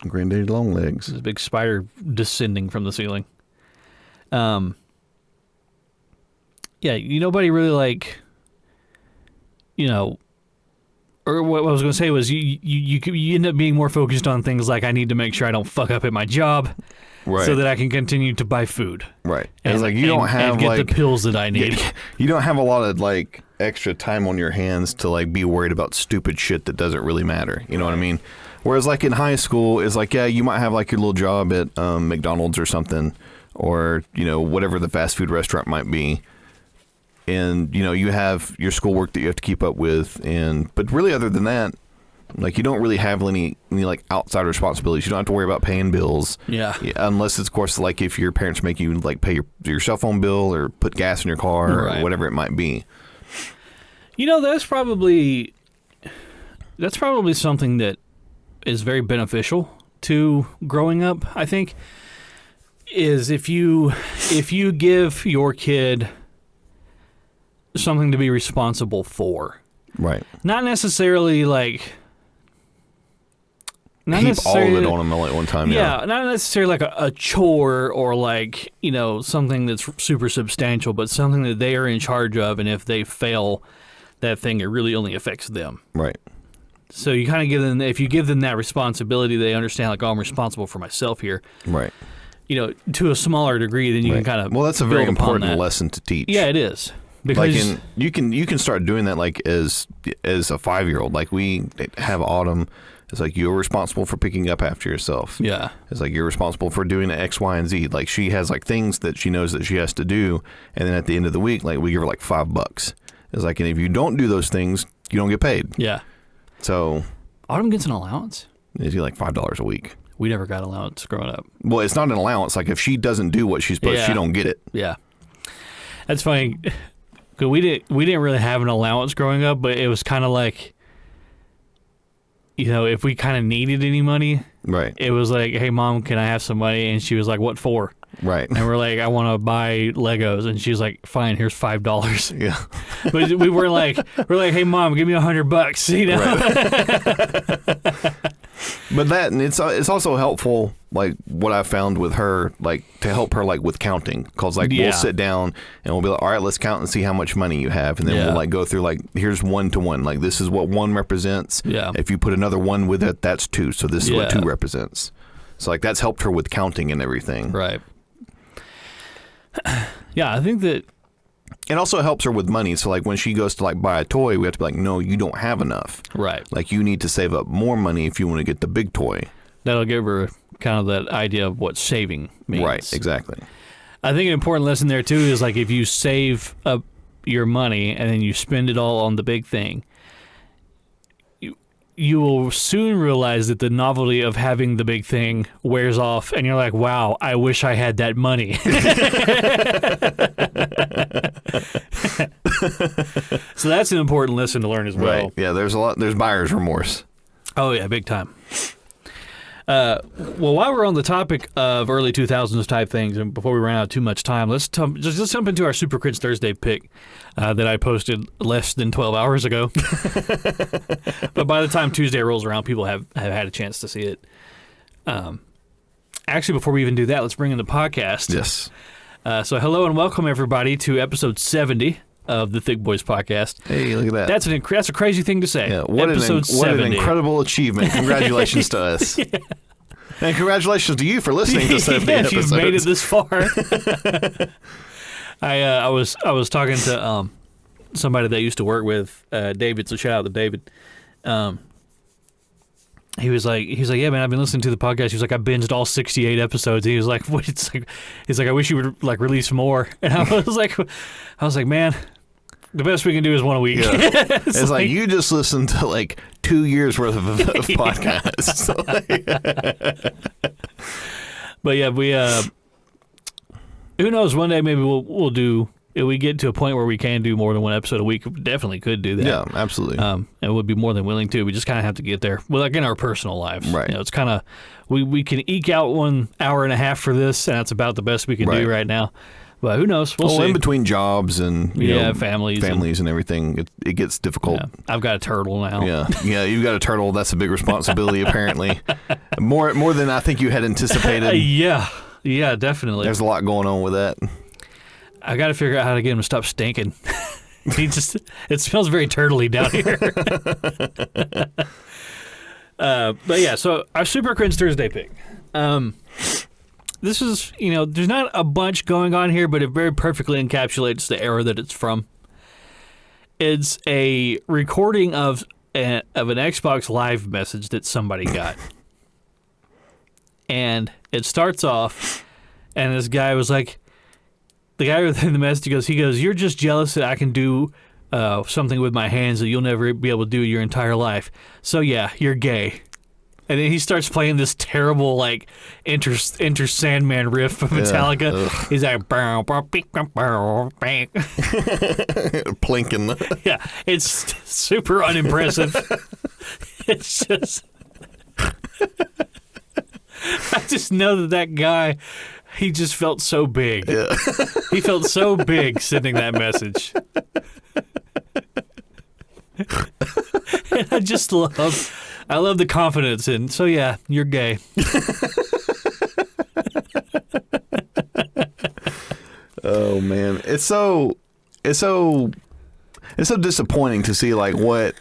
Granddaddy Longlegs. There's a big spider descending from the ceiling. Yeah, nobody really like, or what I was going to say was you end up being more focused on things like I need to make sure I don't fuck up at my job, right, so that I can continue to buy food. Right. And it's like you don't have get the pills that I need. You don't have a lot of like extra time on your hands to like be worried about stupid shit that doesn't really matter. You know what I mean? Whereas like in high school, it's like, yeah, you might have like your little job at McDonald's or something, or whatever the fast food restaurant might be. And, you have your schoolwork that you have to keep up with. But really, other than that, like, you don't really have any like, outside responsibilities. You don't have to worry about paying bills. Yeah. Unless, it's, of course, like, if your parents make you, like, pay your cell phone bill or put gas in your car or whatever it might be. That's probably something that is very beneficial to growing up, I think, is if you give your kid something to be responsible for. Right. Not necessarily like... Heap all of it on them all at one time. Yeah, not necessarily like a chore or like, something that's super substantial, but something that they are in charge of, and if they fail that thing, it really only affects them. Right. So you kind of give them, if you give them that responsibility, they understand like, oh, I'm responsible for myself here. Right. To a smaller degree, then you can kind of that's a very important lesson to teach. Yeah, it is. Because you can start doing that like as a 5-year-old. Like we have Autumn. It's like you're responsible for picking up after yourself. Yeah. It's like you're responsible for doing X, Y, and Z. Like she has like things that she knows that she has to do, and then at the end of the week, like we give her like $5. It's like, and if you don't do those things, you don't get paid. Yeah. So Autumn gets an allowance. Is he like $5 a week? We never got allowance growing up. Well, it's not an allowance. Like if she doesn't do what she's supposed, she don't get it. Yeah. That's funny. Cause we didn't really have an allowance growing up, but it was kind of like, if we kind of needed any money, right? It was like, hey, Mom, can I have some money? And she was like, what for? Right. And we're like, I want to buy Legos. And she's like, fine, here's $5. Yeah. But we're like, hey, Mom, give me $100, Right. But and it's also helpful, like what I found with her, like to help her like with counting, because like we'll sit down and we'll be like, all right, let's count and see how much money you have, and then we'll like go through like, here's 1 to 1, like this is what 1 represents. Yeah. If you put another 1 with it, that's 2. So this is what 2 represents. So like that's helped her with counting and everything. Right. Yeah, I think that. It also helps her with money. So, like, when she goes to, like, buy a toy, we have to be like, no, you don't have enough. Right. Like, you need to save up more money if you want to get the big toy. That'll give her kind of that idea of what saving means. Right, exactly. I think an important lesson there, too, is, like, if you save up your money and then you spend it all on the big thing, you will soon realize that the novelty of having the big thing wears off, and you're like, wow, I wish I had that money. So that's an important lesson to learn as well. Right. Yeah, there's buyer's remorse. Oh, yeah, big time. Well, while we're on the topic of early 2000s type things, and before we run out of too much time, let's just jump into our Super Crits Thursday pick that I posted less than 12 hours ago. But by the time Tuesday rolls around, people have had a chance to see it. Actually, before we even do that, let's bring in the podcast. Yes. So hello and welcome, everybody, to episode 70 of the Thicc Bois podcast. Hey, look at that. That's a crazy thing to say. Yeah, what an incredible achievement. Congratulations to us. Yeah. And congratulations to you for listening to 70 yeah, episodes. You've made it this far. I was talking to somebody that I used to work with, David, so shout out to David. He was like, yeah, man, I've been listening to the podcast. He was like, I binged all 68 episodes. He was like, what? He's like, I wish you would like release more. And I was like, man, the best we can do is one a week. Yeah. it's like you just listened to like 2 years worth of podcasts. But yeah, we who knows? One day maybe we'll do. If we get to a point where we can do more than one episode a week, we definitely could do that. Yeah, absolutely. And we'd be more than willing to. We just kind of have to get there. Well, like in our personal lives. Right. It's kind of, we can eke out 1 hour and a half for this, and that's about the best we can do right now. But who knows? We'll see. In between jobs and families and everything, it gets difficult. Yeah. I've got a turtle now. Yeah, you've got a turtle. That's a big responsibility, apparently. More than I think you had anticipated. Yeah, definitely. There's a lot going on with that. I got to figure out how to get him to stop stinking. It smells very turtley down here. But yeah, so our Super Cringe Thursday pick. This is, there's not a bunch going on here, but it very perfectly encapsulates the era that it's from. It's a recording of an Xbox Live message that somebody got. And it starts off, and this guy was like, the guy within the message he goes, "You're just jealous that I can do something with my hands that you'll never be able to do your entire life. So yeah, you're gay." And then he starts playing this terrible, like, Enter Sandman riff from Metallica. Yeah, he's like, bow, bow, beep, bow, bow, bang. Plinking. Yeah, it's super unimpressive. It's just... I just know that guy, he just felt so big. Yeah. He felt so big sending that message. And I love the confidence in. So yeah, you're gay. Oh man, it's so disappointing to see like what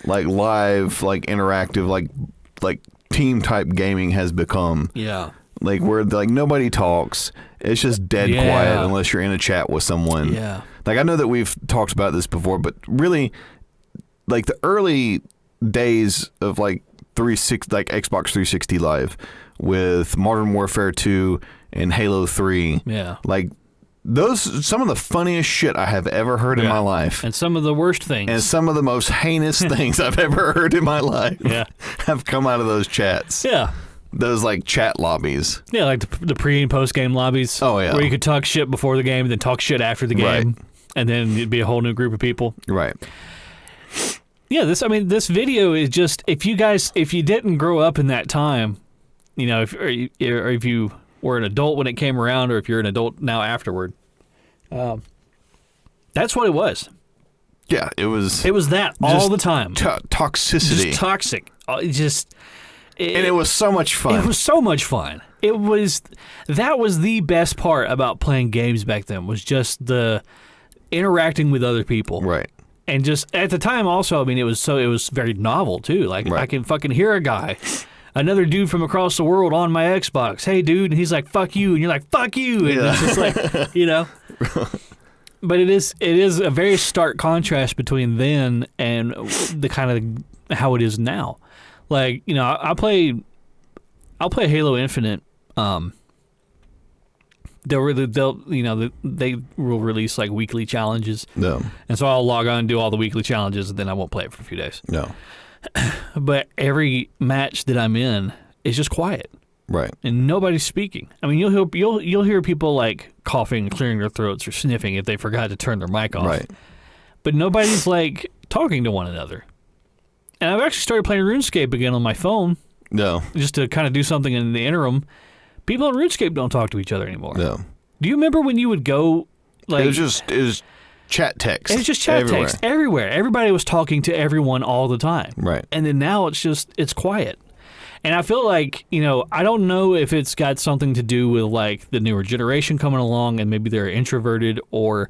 like live like interactive like team type gaming has become. Yeah. Like where like nobody talks. It's just dead quiet unless you're in a chat with someone. Yeah. Like I know that we've talked about this before, but really like the early days of like Xbox 360 Live with Modern Warfare 2 and Halo 3. Yeah. Like those some of the funniest shit I have ever heard in my life. And some of the worst things. And some of the most heinous things I've ever heard in my life have come out of those chats. Yeah. Those like chat lobbies. Yeah, like the pre and post game lobbies. Oh yeah. Where you could talk shit before the game and then talk shit after the game. Right. And then it'd be a whole new group of people. Right. Yeah, this video is just if you didn't grow up in that time, if you were an adult when it came around, or if you're an adult now afterward, that's what it was. Yeah, it was that all the time. Toxicity, just toxic. And it was so much fun. It was so much fun. That was the best part about playing games back then, was just the interacting with other people. Right. And just at the time also, I mean, it was very novel too. Like I can fucking hear a guy, another dude from across the world on my Xbox. "Hey dude," and he's like, "Fuck you," and you're like, "Fuck you," and it's just like, But it is a very stark contrast between then and the kind of how it is now. Like, I'll play Halo Infinite. They will release like weekly challenges. No. And so I'll log on and do all the weekly challenges, and then I won't play it for a few days. No. But every match that I'm in is just quiet. Right. And nobody's speaking. I mean, you'll hear people like coughing, clearing their throats, or sniffing if they forgot to turn their mic off. Right. But nobody's like talking to one another. And I've actually started playing RuneScape again on my phone. No. Just to kind of do something in the interim. People on RuneScape don't talk to each other anymore. No. Do you remember when you would go like... It was chat text. It was just chat text everywhere. Everybody was talking to everyone all the time. Right. And then now it's quiet. And I feel like, I don't know if it's got something to do with like the newer generation coming along and maybe they're introverted or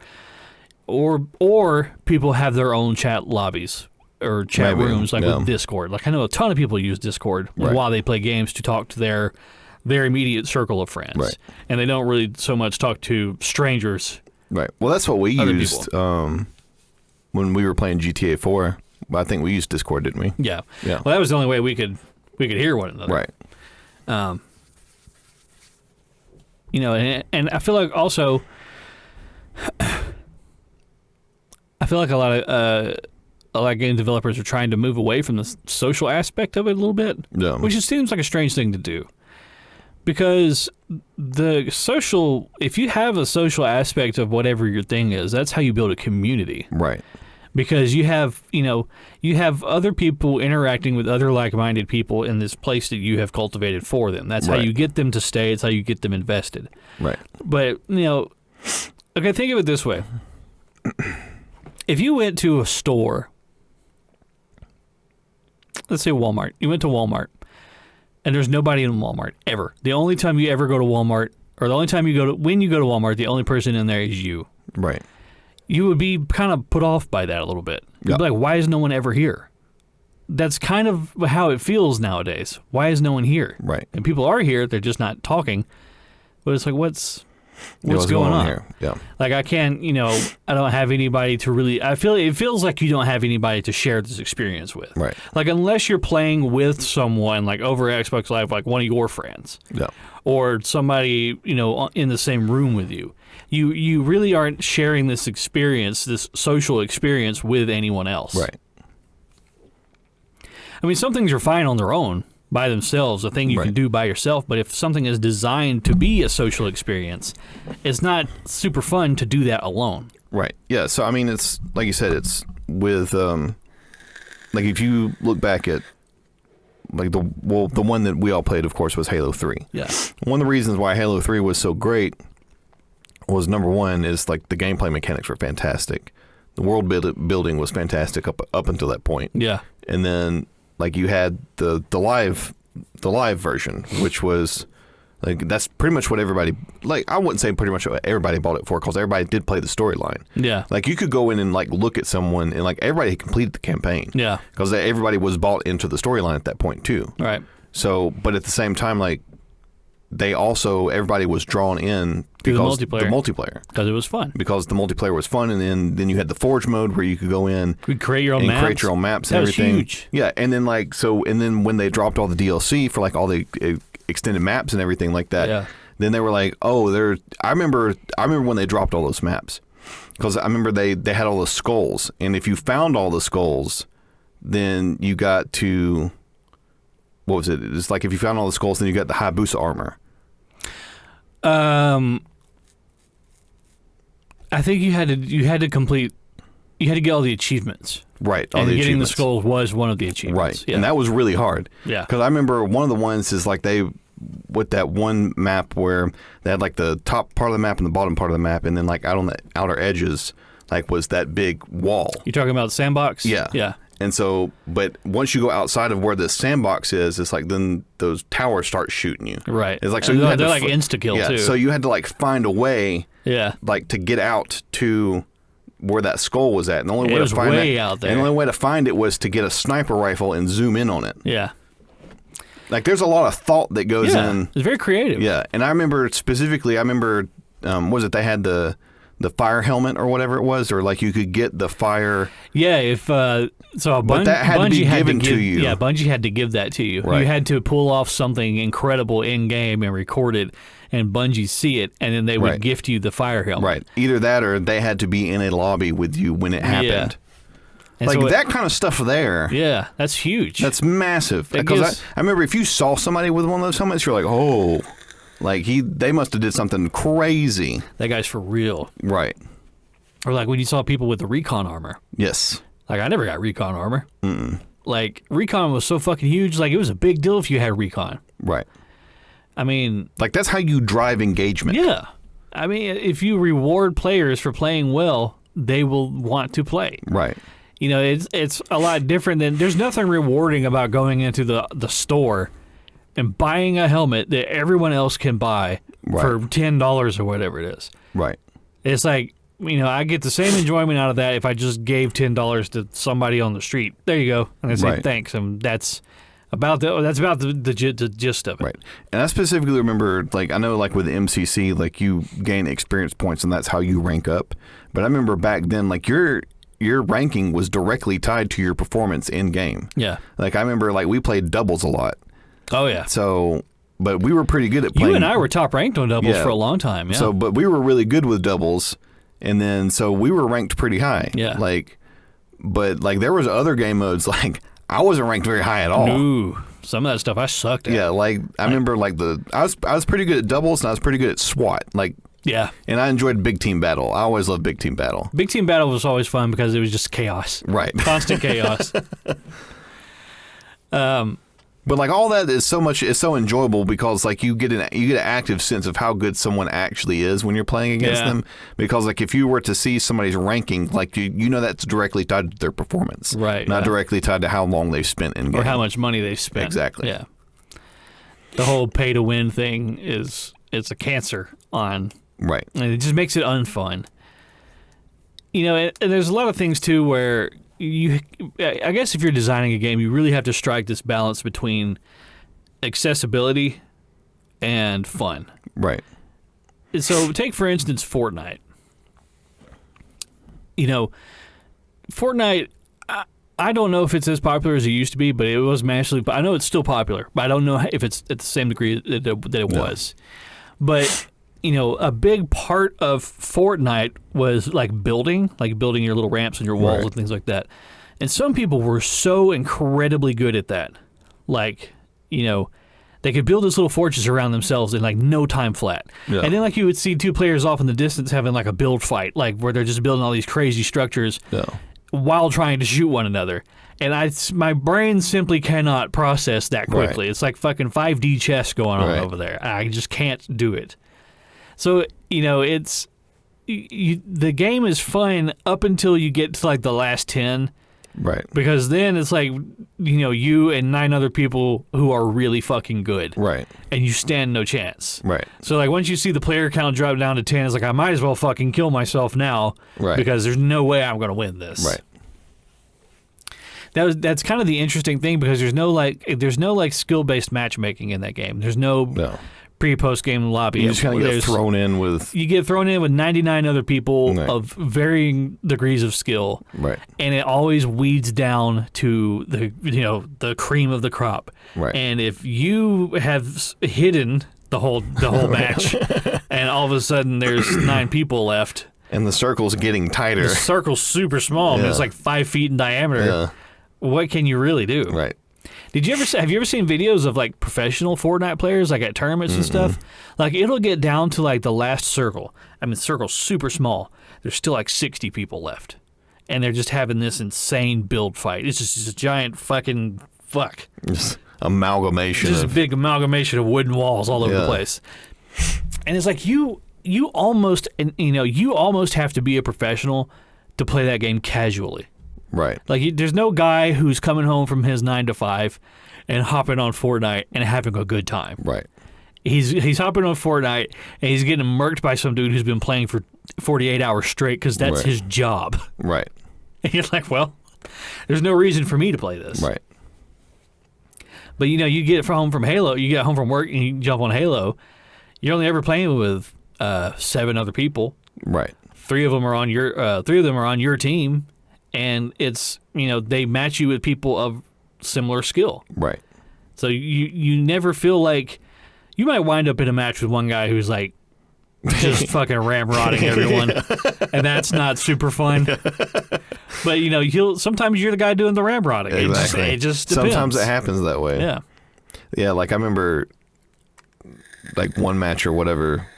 people have their own chat lobbies or chat rooms with Discord. Like I know a ton of people use Discord while they play games to talk to their immediate circle of friends. Right. And they don't really so much talk to strangers. Right. Well, that's what we used when we were playing GTA 4. I think we used Discord, didn't we? Yeah. Yeah. Well, that was the only way we could hear one another. Right. And I feel like also a lot of game developers are trying to move away from the social aspect of it a little bit. Yeah. Which just seems like a strange thing to do. Because if you have a social aspect of whatever your thing is, that's how you build a community. Right. Because you have other people interacting with other like-minded people in this place that you have cultivated for them. That's how you get them to stay. It's how you get them invested. Right. But, Okay, think of it this way. If you went to a store, let's say Walmart. You went to Walmart, and there's nobody in Walmart, ever. The only time you ever go to Walmart, or the only time you go to, when you go to Walmart, the only person in there is you. Right. You would be kind of put off by that a little bit. You'd be like, why is no one ever here? That's kind of how it feels nowadays. Why is no one here? Right. And people are here, they're just not talking. But it's like, what's going on here? Yeah. Like, I can't, I don't have anybody to really, it feels like you don't have anybody to share this experience with. Right. Like, unless you're playing with someone, like over Xbox Live, like one of your friends. Yeah. Or somebody, in the same room with you. You really aren't sharing this experience, this social experience with anyone else. Right. I mean, some things are fine on their own, by themselves, a thing you can do by yourself, but if something is designed to be a social experience, it's not super fun to do that alone. Right. Yeah, so I mean, it's, like you said, it's with, like if you look back at, like the one that we all played, of course, was Halo 3. Yeah. One of the reasons why Halo 3 was so great was, number one, is like the gameplay mechanics were fantastic. The world building was fantastic up until that point. Yeah. And then, like, you had the live version, which was like, that's pretty much what everybody, like, I wouldn't say pretty much what everybody bought it for, because everybody did play the storyline. Yeah. Like, you could go in and like look at someone and like everybody had completed the campaign. Yeah. Because everybody was bought into the storyline at that point too. Right. So, but at the same time, like, everybody was drawn in because the multiplayer. Because it was fun. Because the multiplayer was fun, and then you had the Forge mode where you could go in. You create your own maps. Create your own maps and everything. That was huge. Yeah, and then then when they dropped all the DLC for like all the extended maps and everything like that, then they were like, oh, I remember when they dropped all those maps, because I remember they had all the skulls, and if you found all the skulls, then you got to, what was it? It's like if you found all the skulls, then you got the Hayabusa armor. I think you had to get all the achievements. Right. And getting the skulls was one of the achievements. Right. Yeah. And that was really hard. Yeah. Because I remember one of the ones is like with that one map where they had like the top part of the map and the bottom part of the map, and then like out on the outer edges, like was that big wall. You talking about the sandbox? Yeah. Yeah. And so, but once you go outside of where the sandbox is, it's like then those towers start shooting you. Right. It's like, so they're like insta-kill too. So you had to like find a way, yeah, like to get out to where that skull was at. And the only way to find it, out there. And the only way to find it was to get a sniper rifle and zoom in on it. Yeah. Like there's a lot of thought that goes in. It's very creative. Yeah. And I remember specifically, was it they had the fire helmet or whatever it was, or like you could get the fire. Yeah, if but that had to be given to you. Yeah, Bungie had to give that to you. Right. You had to pull off something incredible in game and record it, and Bungie see it, and then they would gift you the fire helmet. Right. Either that, or they had to be in a lobby with you when it happened. Yeah. Like so that kind of stuff there. Yeah, that's huge. That's massive. Because I remember if you saw somebody with one of those helmets, you're like, oh. Like they must have did something crazy. That guy's for real. Right. Or like when you saw people with the recon armor. Yes. Like I never got recon armor. Like recon was so fucking huge. Like it was a big deal if you had recon. Right. I mean, like that's how you drive engagement. Yeah. I mean, if you reward players for playing well, they will want to play. Right. You know, it's a lot different than, there's nothing rewarding about going into the store and buying a helmet that everyone else can buy for $10 or whatever it is. Right. It's like, you know, I get the same enjoyment out of that if I just gave $10 to somebody on the street. There you go. And I say thanks. And that's about the gist of it. Right. And I specifically remember, like, I know, like, with MCC, like, you gain experience points and that's how you rank up. But I remember back then, like, your ranking was directly tied to your performance in game. Yeah. Like, I remember, like, we played doubles a lot. Oh, yeah. So, but we were pretty good at playing. You and I were top ranked on doubles for a long time, yeah. So, but we were really good with doubles, and then, so we were ranked pretty high. Yeah. Like, but, like, there was other game modes, like, I wasn't ranked very high at all. No. Some of that stuff I sucked at. Yeah, like, I remember, like, I was pretty good at doubles, and I was pretty good at SWAT. Like, yeah. And I enjoyed Big Team Battle. I always loved Big Team Battle. Big Team Battle was always fun because it was just chaos. Right. Constant chaos. But like all that is so enjoyable because like you get an active sense of how good someone actually is when you're playing against them. Because like if you were to see somebody's ranking, like you know that's directly tied to their performance, right? Not directly tied to how long they've spent in game or how much money they've spent. Exactly. Yeah. The whole pay to win thing it's a cancer on. Right. And it just makes it unfun. You know, and there's a lot of things too where. I guess if you're designing a game, you really have to strike this balance between accessibility and fun. Right. So take, for instance, Fortnite. You know, Fortnite, I don't know if it's as popular as it used to be, but it was massively. I know it's still popular, but I don't know if it's at the same degree that it was. But you know, a big part of Fortnite was like building your little ramps and your walls and things like that. And some people were so incredibly good at that. Like, you know, they could build this little fortress around themselves in like no time flat. Yeah. And then like you would see two players off in the distance having like a build fight, like where they're just building all these crazy structures while trying to shoot one another. And my brain simply cannot process that quickly. Right. It's like fucking 5D chess going on over there. I just can't do it. So, you know, the game is fun up until you get to like the last 10. Right. Because then it's like, you know, you and 9 other people who are really fucking good. Right. And you stand no chance. Right. So like once you see the player count drop down to 10, it's like I might as well fucking kill myself now. Right. Because there's no way I'm going to win this. Right. That's kind of the interesting thing because there's no skill-based matchmaking in that game. There's no. Pre-post-game lobby. You just kind of get thrown in with... You get thrown in with 99 other people of varying degrees of skill. Right. And it always weeds down to the cream of the crop. Right. And if you have hidden the whole match and all of a sudden there's 9 people left... And the circle's getting tighter. The circle's super small. I mean, it's like 5 feet in diameter. Yeah. What can you really do? Right. Have you ever seen videos of like professional Fortnite players like at tournaments and stuff? Like it'll get down to like the last circle. I mean, the circle's super small. There's still like 60 people left, and they're just having this insane build fight. It's just a giant fucking fuck. Just amalgamation. Just a big amalgamation of wooden walls all over the place. And it's like you almost have to be a professional to play that game casually. Right. Like, there's no guy who's coming home from his 9 to 5 and hopping on Fortnite and having a good time. Right. He's hopping on Fortnite and he's getting murked by some dude who's been playing for 48 hours straight because that's his job. Right. And you're like, well, there's no reason for me to play this. Right. But, you know, you get home from Halo, you get home from work and you jump on Halo, you're only ever playing with 7 other people. Right. 3 of them are on your team. And it's, you know, they match you with people of similar skill. Right. So you never feel like you might wind up in a match with one guy who's like just fucking ramrodding everyone, and that's not super fun. But you know, sometimes you're the guy doing the ramrodding. Exactly. It just depends. Sometimes it happens that way. Yeah. Yeah, like I remember, like one match or whatever,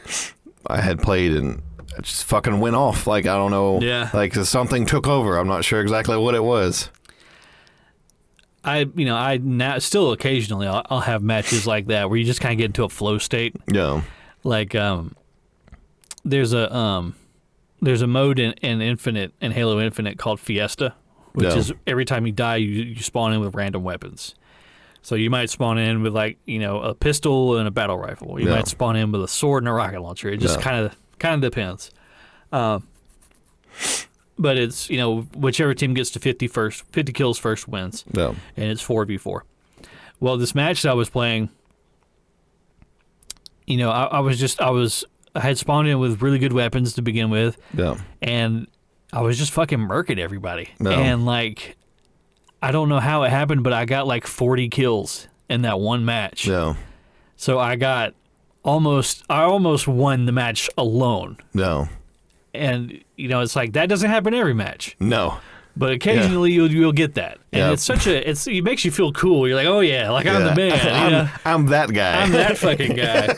I had played and I just fucking went off. Like, I don't know. Yeah. Like, something took over. I'm not sure exactly what it was. I now still occasionally I'll have matches like that where you just kind of get into a flow state. Yeah. Like, there's a mode in Halo Infinite called Fiesta, which is every time you die, you spawn in with random weapons. So you might spawn in with like, you know, a pistol and a battle rifle. You might spawn in with a sword and a rocket launcher. It just kind of depends. But it's, you know, whichever team gets to 50 kills first wins. Yeah. And it's 4v4. Well, this match that I was playing, you know, I had spawned in with really good weapons to begin with. Yeah. And I was just fucking murking everybody. No. And like, I don't know how it happened, but I got like 40 kills in that one match. Yeah. So I almost won the match alone. No. And, you know, it's like, that doesn't happen every match. No. But occasionally you'll get that. And it makes you feel cool. You're like, oh yeah, like I'm the man. I'm that guy. I'm that fucking guy.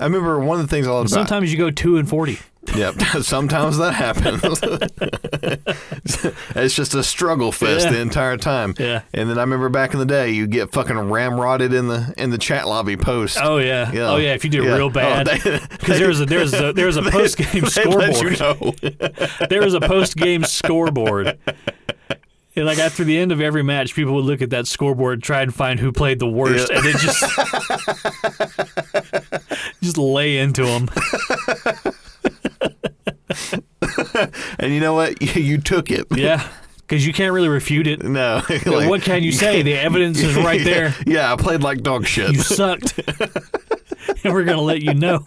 I remember one of the things I loved about... Sometimes you go 2-40. Yep, sometimes that happens. It's just a struggle fest the entire time. Yeah. And then I remember back in the day, you get fucking ramrodded in the chat lobby post. Oh yeah. Oh yeah. If you do real bad, because there was a post game scoreboard. You know. There was a post game scoreboard. And like after the end of every match, people would look at that scoreboard, try and find who played the worst, and then just lay into them. And you know what? You took it. Yeah, because you can't really refute it. No. Like, what can you say? The evidence is right there. Yeah, I played like dog shit. You sucked. And we're going to let you know.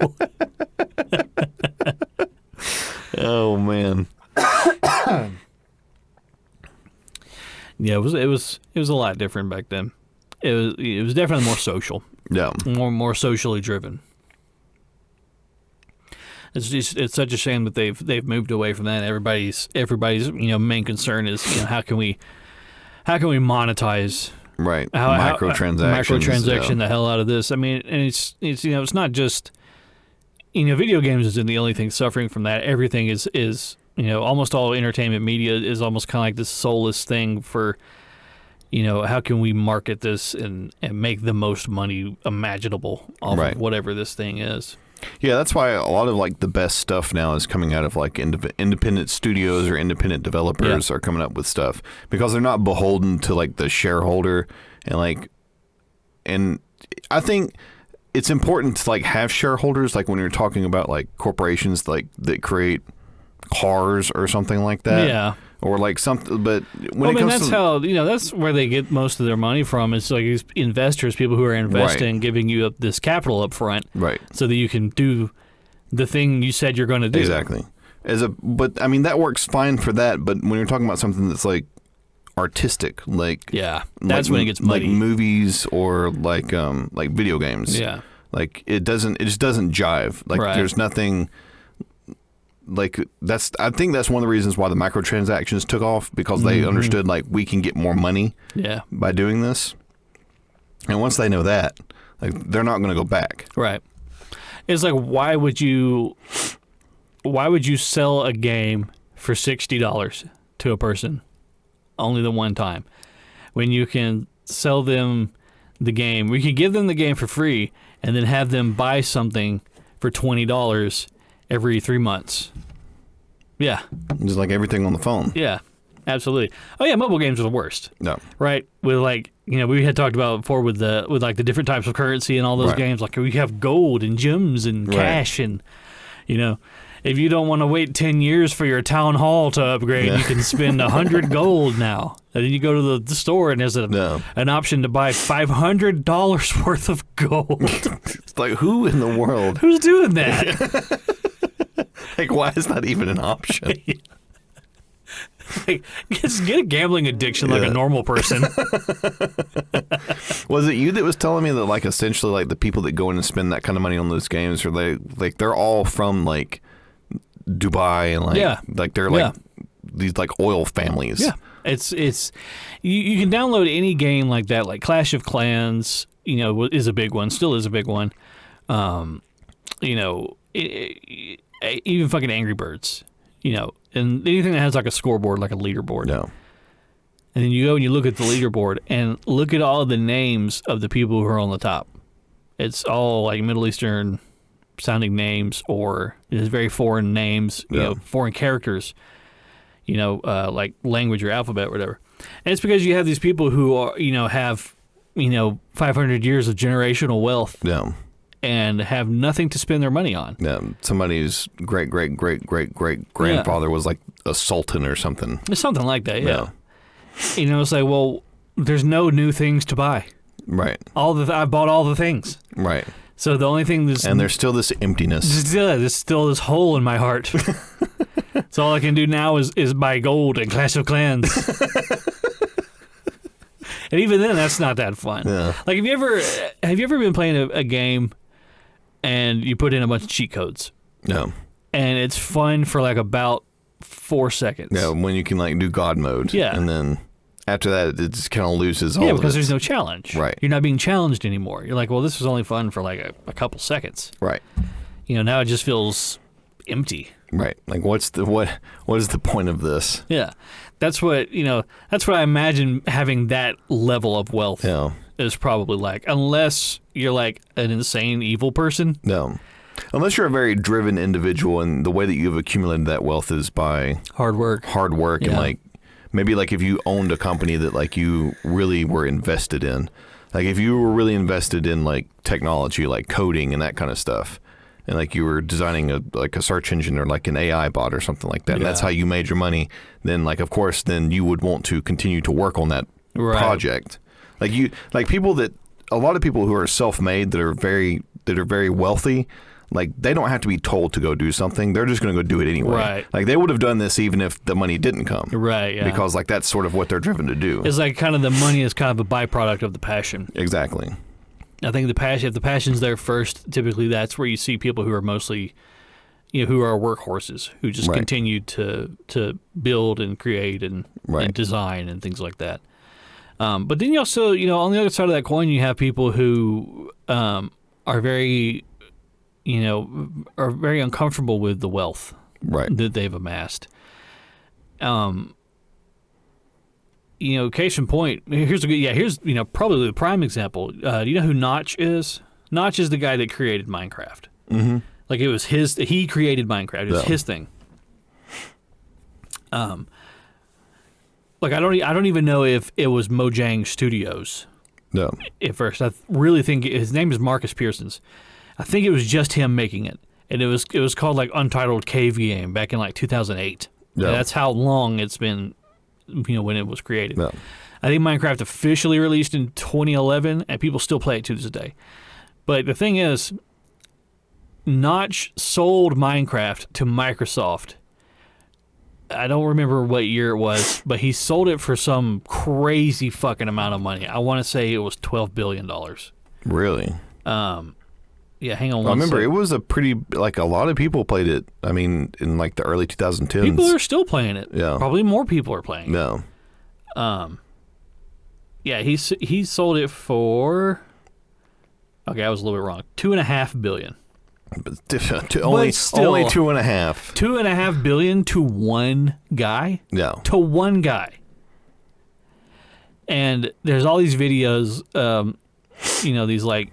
Oh, man. Yeah, it was a lot different back then. It was definitely more social. Yeah. More socially driven. It's such a shame that they've moved away from that. Everybody's main concern is how can we monetize microtransaction the hell out of this. I mean, and it's it's not just video games isn't the only thing suffering from that. Everything is almost all entertainment media is almost kind of like this soulless thing for how can we market this and make the most money imaginable off of whatever this thing is. Yeah, that's why a lot of like the best stuff now is coming out of like independent studios or independent developers are coming up with stuff because they're not beholden to like the shareholder and I think it's important to like have shareholders like when you're talking about like corporations like that create cars or something like that. Yeah. Or like something, but when it comes that's to how that's where they get most of their money from. It's like these investors, people who are investing, giving you this capital up front, right? So that you can do the thing you said you're going to do. Exactly. But I mean that works fine for that. But when you're talking about something that's like artistic, like that's when it gets muddy. Like movies or like video games. Yeah. Like it just doesn't jive. Like there's nothing. Like I think that's one of the reasons why the microtransactions took off because they understood like we can get more money by doing this. And once they know that, like they're not going to go back. Right. It's like why would you sell a game for $60 to a person only the one time when you can sell them the game? We can give them the game for free and then have them buy something for $20 every 3 months. Yeah. Just like everything on the phone. Yeah, absolutely. Oh yeah, mobile games are the worst. No. Right? With like, we had talked about before with like the different types of currency and all those games. Like we have gold and gems and cash and, if you don't want to wait 10 years for your town hall to upgrade, you can spend 100 gold now. And then you go to the store and there's an option to buy $500 worth of gold. It's like, who in the world? Who's doing that? Like, why is that even an option? Like, get a gambling addiction like a normal person. Was it you that was telling me that, like, essentially, like, the people that go in and spend that kind of money on those games are they're all from like Dubai and like they're like these like oil families. Yeah, it's you can download any game like that, like Clash of Clans. Is a big one, still is a big one. Even fucking Angry Birds, and anything that has like a scoreboard, like a leaderboard. No. And then you go and you look at the leaderboard and look at all the names of the people who are on the top. It's all like Middle Eastern sounding names or it's very foreign names, foreign characters, like language or alphabet or whatever. And it's because you have these people who are, have, 500 years of generational wealth. Yeah. And have nothing to spend their money on. Yeah, somebody's great-great-great-great-grandfather was like a sultan or something. Something like that, yeah. It's like, well, there's no new things to buy. Right. I bought all the things. Right. So the only thing and there's still this emptiness. There's still this hole in my heart. So all I can do now is buy gold and Clash of Clans. And even then, that's not that fun. Yeah. Like, have you ever been playing a game and you put in a bunch of cheat codes? No. And it's fun for like about 4 seconds. Yeah, when you can like do God mode. Yeah. And then after that, it just kind of loses all Yeah, because there's no challenge. Right. You're not being challenged anymore. You're like, well, this was only fun for like a couple seconds. Right. Now it just feels empty. Right. Like, what is the point of this? Yeah. That's what I imagine having that level of wealth is probably like, unless you're like an insane evil person. No. Unless you're a very driven individual, and the way that you've accumulated that wealth is by hard work, and like maybe like if you owned a company that like you really were invested in, like if you were really invested in like technology, like coding and that kind of stuff, and like you were designing a search engine or like an AI bot or something like that, and that's how you made your money, then like of course then you would want to continue to work on that project. Like a lot of people who are self-made that are very wealthy, like they don't have to be told to go do something. They're just going to go do it anyway. Right. Like they would have done this even if the money didn't come. Right. Yeah. Because like that's sort of what they're driven to do. It's like kind of the money is kind of a byproduct of the passion. Exactly. I think if the passion's there first, typically that's where you see people who are mostly, who are workhorses, who just continue to build and create and design and things like that. But then you also, on the other side of that coin, you have people who are very uncomfortable with the wealth that they've amassed. Case in point, here's probably the prime example. Do you know who Notch is? Notch is the guy that created Minecraft. Mm-hmm. Like it was he created Minecraft. It was his thing. Like I don't even know if it was Mojang Studios. No. At first, I really think his name is Marcus Pearsons. I think it was just him making it, and it was called like Untitled Cave Game back in like 2008. Yeah. That's how long it's been, when it was created. Yeah. I think Minecraft officially released in 2011, and people still play it to this day. But the thing is, Notch sold Minecraft to Microsoft. I don't remember what year it was, but he sold it for some crazy fucking amount of money. I want to say it was $12 billion. Really? Yeah, hang on one I remember second. It was a pretty, like a lot of people played it, I mean, in like the early 2010s. People are still playing it. Yeah. Probably more people are playing it. No. Yeah, he sold it for, okay, I was a little bit wrong, $2.5 billion. Only 2.5. $2.5 billion to one guy? Yeah. To one guy. And there's all these videos, these like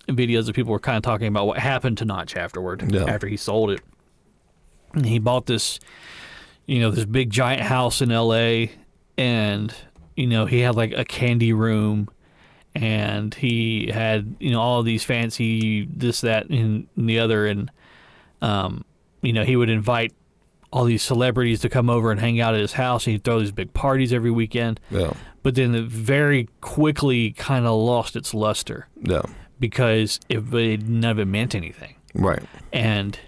videos that people were kind of talking about what happened to Notch afterward, after he sold it. And he bought this, this big giant house in L.A., and, he had like a candy room, and he had, all of these fancy this, that, and the other, and, he would invite all these celebrities to come over and hang out at his house, and he'd throw these big parties every weekend. Yeah. But then it very quickly kind of lost its luster. Yeah. Because none of it meant anything. Right. And,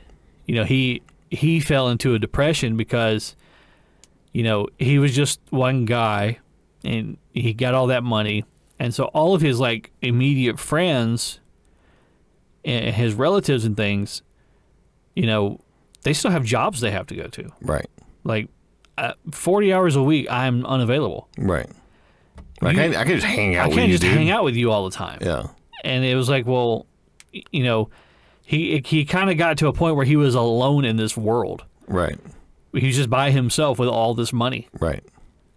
he fell into a depression because, he was just one guy, and he got all that money. And so all of his, like, immediate friends and his relatives and things, they still have jobs they have to go to. Right. Like, 40 hours a week, I'm unavailable. Right. I can't just hang out with you, I can't just dude. hang out with you all the time. Yeah. And it was like, well, he kind of got to a point where he was alone in this world. Right. He was just by himself with all this money. Right.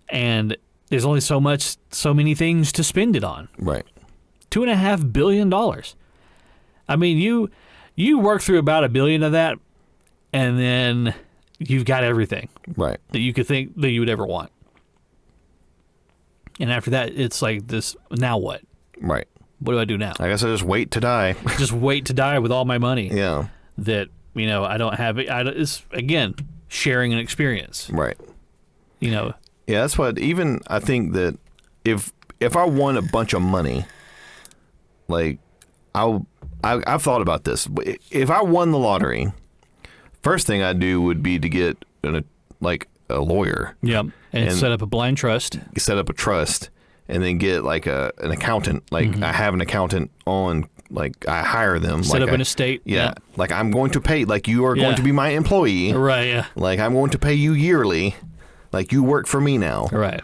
And there's only so many things to spend it on. Right. $2.5 billion. I mean, you work through about $1 billion of that, and then you've got everything. Right. That you could think that you would ever want. And after that, it's like this, now what? Right. What do I do now? I guess I just wait to die. Just wait to die with all my money. Yeah. That, I don't have it. It's, again, sharing an experience. Right. Yeah, that's what, even I think that if I won a bunch of money, like, I've thought about this. If I won the lottery, first thing I'd do would be to get a lawyer. Yeah, and set up a blind trust. Set up a trust, and then get like an accountant. Like, I have an accountant on, like, I hire them. Set up an estate. Yeah, like I'm going to pay, like, you are going to be my employee. Right, yeah. Like, I'm going to pay you yearly. Like, you work for me now. Right.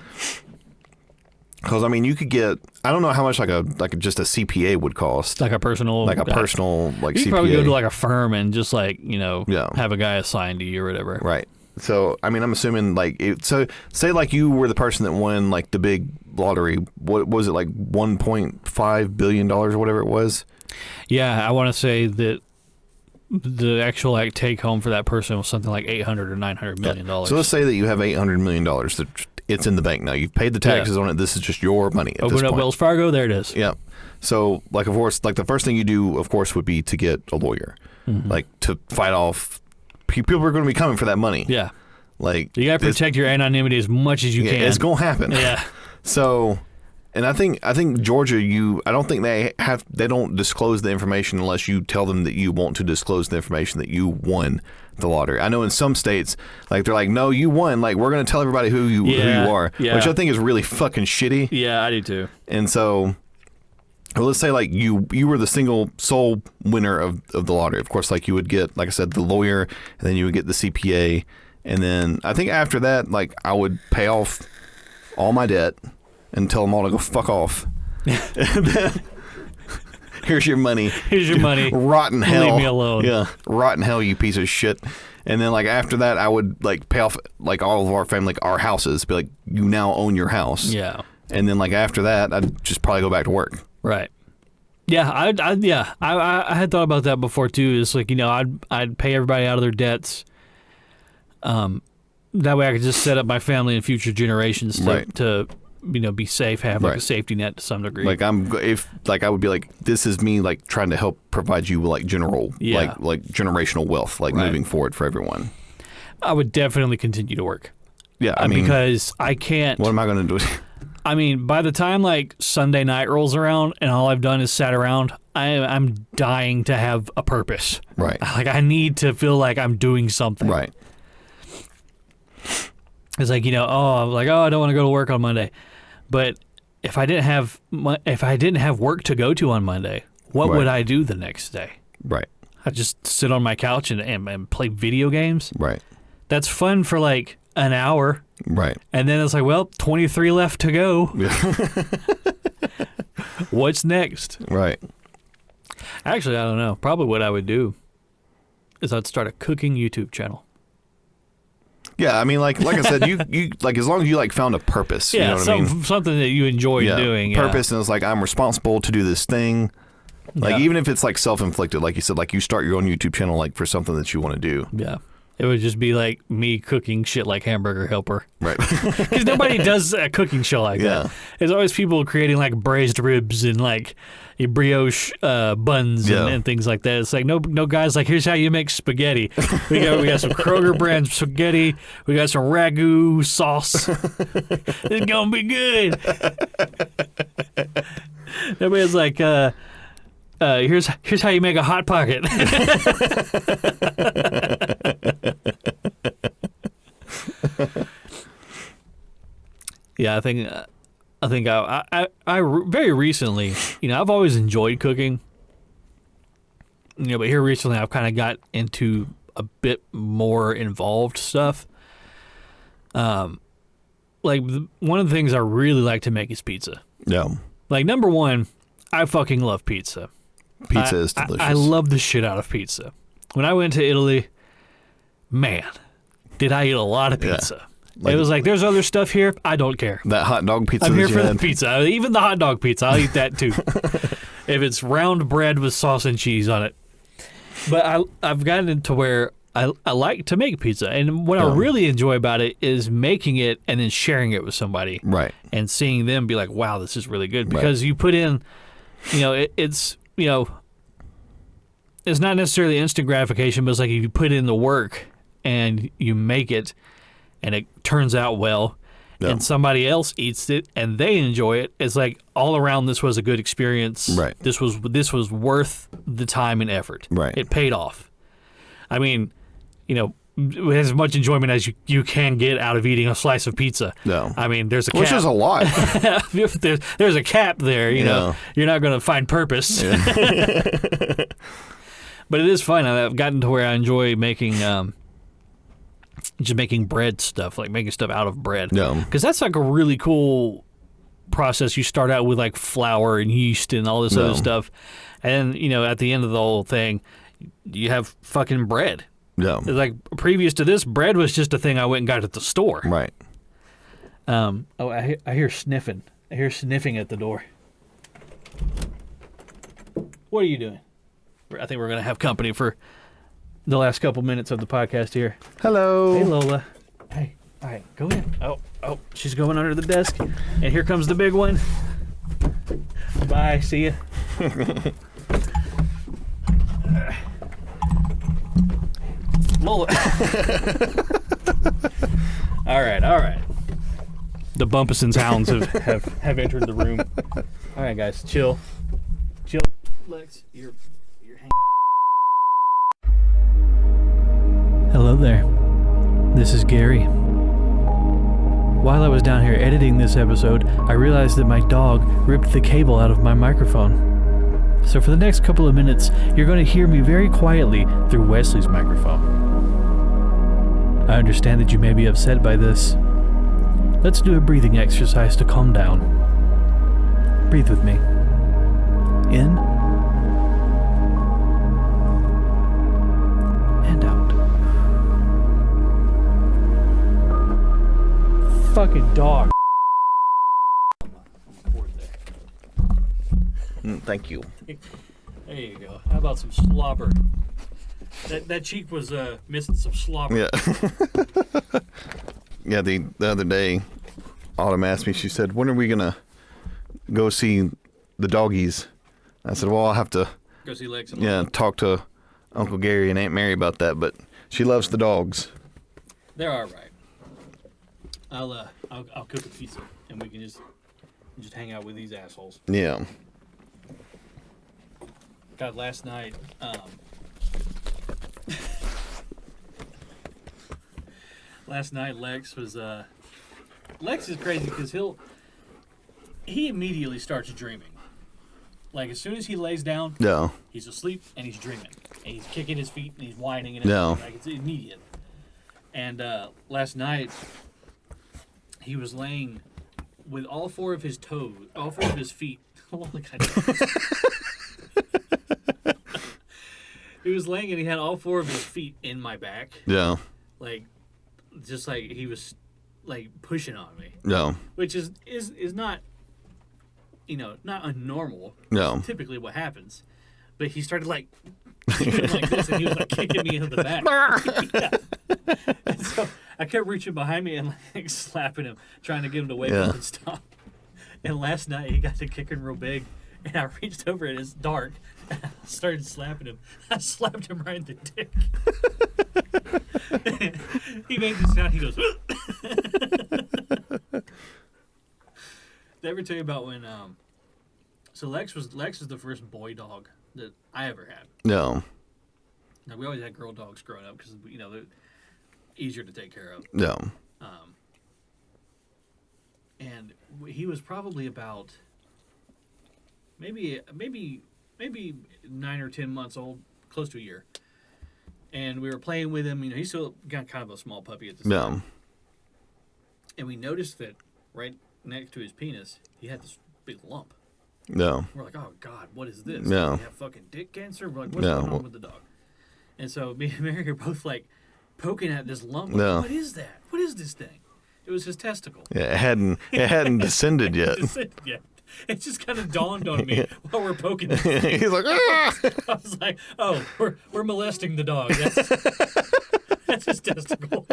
Because, I mean, you could get, I don't know how much just a CPA would cost. Like a personal CPA. You could probably go to like a firm and just like, have a guy assigned to you or whatever. Right. So, I mean, I'm assuming so say like you were the person that won like the big lottery. What was it, like $1.5 billion or whatever it was? Yeah, I want to say that the actual like take home for that person was something like $800 or $900 million. So let's say that you have $800 million. It's in the bank now. You've paid the taxes on it. This is just your money. Open up Wells Fargo. There it is. Yeah. So, like, of course, like the first thing you do, of course, would be to get a lawyer, like to fight off. People are going to be coming for that money. Yeah. Like, you got to protect your anonymity as much as you can. It's going to happen. Yeah. So, and I think Georgia, I don't think they don't disclose the information unless you tell them that you want to disclose the information that you won the lottery. I know in some states, like, they're like, no, you won. Like, we're going to tell everybody who you are, which I think is really fucking shitty. Yeah, I do too. And so, well, let's say like you were the sole winner of the lottery. Of course, like, you would get, like I said, the lawyer, and then you would get the CPA, and then I think after that, like, I would pay off all my debt and tell them all to go fuck off. And then, here's your money. Here's your money. Rotten hell. Leave me alone. Yeah. Rotten hell, you piece of shit. And then, like, after that, I would, like, pay off, like, all of our family, like, our houses. Be like, you now own your house. Yeah. And then, like, after that, I'd just probably go back to work. Right. Yeah. I had thought about that before, too. It's like, I'd pay everybody out of their debts. That way I could just set up my family and future generations to be safe, have like a safety net to some degree. Like, I would be like, this is me, like, trying to help provide you like like generational wealth, like moving forward for everyone. I would definitely continue to work. Yeah, I mean, because I can't. What am I going to do? I mean, by the time like Sunday night rolls around and all I've done is sat around, I'm dying to have a purpose. Right. Like, I need to feel like I'm doing something. Right. It's like, I don't want to go to work on Monday. But if I didn't have work to go to on Monday, what would I do the next day? Right. I'd just sit on my couch and play video games. Right. That's fun for like an hour. Right. And then it's like, well, 23 left to go. What's next? Right. Actually, I don't know. Probably what I would do is I'd start a cooking YouTube channel. Yeah, I mean, like I said, you like, as long as you like found a purpose, you know what I mean? Something that you enjoy doing. Purpose, and it's like, I'm responsible to do this thing. Like, even if it's like self-inflicted, like you said, like, you start your own YouTube channel like for something that you want to do. Yeah. It would just be like me cooking shit like Hamburger Helper. Right. Because nobody does a cooking show like that. There's always people creating like braised ribs and like brioche buns and things like that. It's like, no guys, like, here's how you make spaghetti. We got some Kroger brand spaghetti. We got some ragu sauce. It's going to be good. Everybody's like, here's how you make a Hot Pocket. Yeah, I think I very recently, I've always enjoyed cooking. But here recently I've kind of got into a bit more involved stuff. One of the things I really like to make is pizza. Yeah. Like, number one, I fucking love pizza. Pizza is delicious. I love the shit out of pizza. When I went to Italy, man, did I eat a lot of pizza. Yeah. Like, it was like, there's other stuff here, I don't care. That hot dog pizza. I'm here for the pizza. Even the hot dog pizza, I'll eat that too. If it's round bread with sauce and cheese on it. But I've gotten into where I like to make pizza. And what I really enjoy about it is making it and then sharing it with somebody. Right. And seeing them be like, wow, this is really good. Because you put in, it's not necessarily instant gratification, but it's like, if you put in the work and you make it and it turns out well and somebody else eats it and they enjoy it, it's like, all around, this was a good experience. Right. This was worth the time and effort. Right. It paid off. I mean, as much enjoyment as you can get out of eating a slice of pizza. No. I mean, there's a cap. Which is a lot. there's a cap there, you're not going to find purpose. Yeah. But it is fun. I've gotten to where I enjoy making just making bread stuff, like making stuff out of bread. Yeah. Because that's like a really cool process. You start out with like flour and yeast and all this other stuff. And, at the end of the whole thing, you have fucking bread. Yeah. Like previous to this, bread was just a thing I went and got at the store. Right. I hear sniffing. I hear sniffing at the door. What are you doing? I think we're going to have company for the last couple minutes of the podcast here. Hello. Hey, Lola. Hey. All right, go in. Oh, she's going under the desk. And here comes the big one. Bye. See ya. Lola. All right. The Bumpuson's hounds have entered the room. All right, guys, chill. Lex, you're hanging. Hello there. This is Gary. While I was down here editing this episode, I realized that my dog ripped the cable out of my microphone. So for the next couple of minutes, you're going to hear me very quietly through Wesley's microphone. I understand that you may be upset by this. Let's do a breathing exercise to calm down. Breathe with me. In. And out. Fucking dog. Thank you. There you go. How about some slobber? That cheek was missing some slobber. Yeah. Yeah, the other day, Autumn asked me, she said, when are we going to go see the doggies? I said, well, I'll have to go see Lex. Talk to Uncle Gary and Aunt Mary about that, but she loves the dogs. They're all right. I'll cook a pizza, and we can just hang out with these assholes. Yeah. God, last night, Lex was, Lex is crazy because he immediately starts dreaming. Like, as soon as he lays down, he's asleep and he's dreaming. And he's kicking his feet and he's whining and everything. Like, it's immediate. And last night, he was laying with all four of his feet. He was laying and he had all four of his feet in my back. Yeah. Like, just like he was, like, pushing on me. No. Which is not, not unnormal. No. Typically what happens. But he started, like, doing like this, and he was, like, kicking me in the back. Yeah. And so I kept reaching behind me and, like, slapping him, trying to get him to wake up and stop. And last night he got to kicking real big, and I reached over and it's dark, and I started slapping him. I slapped him right in the dick. He made the sound. He goes. Did I ever tell you about when? So Lex is the first boy dog that I ever had. No. Now, we always had girl dogs growing up because they're easier to take care of. No. And he was probably about maybe 9 or 10 months old, close to a year. And we were playing with him. He's still got kind of a small puppy at the time. No. And we noticed that right next to his penis, he had this big lump. No. We're like, oh, God, what is this? No. Does he have fucking dick cancer? We're like, what's going on with the dog? And so me and Mary are both like poking at this lump. Like, what is that? What is this thing? It was his testicle. Yeah, it hadn't descended yet. It just kind of dawned on me while we're poking it. He's like, ah! I was like, oh, we're molesting the dog. That's his testicle.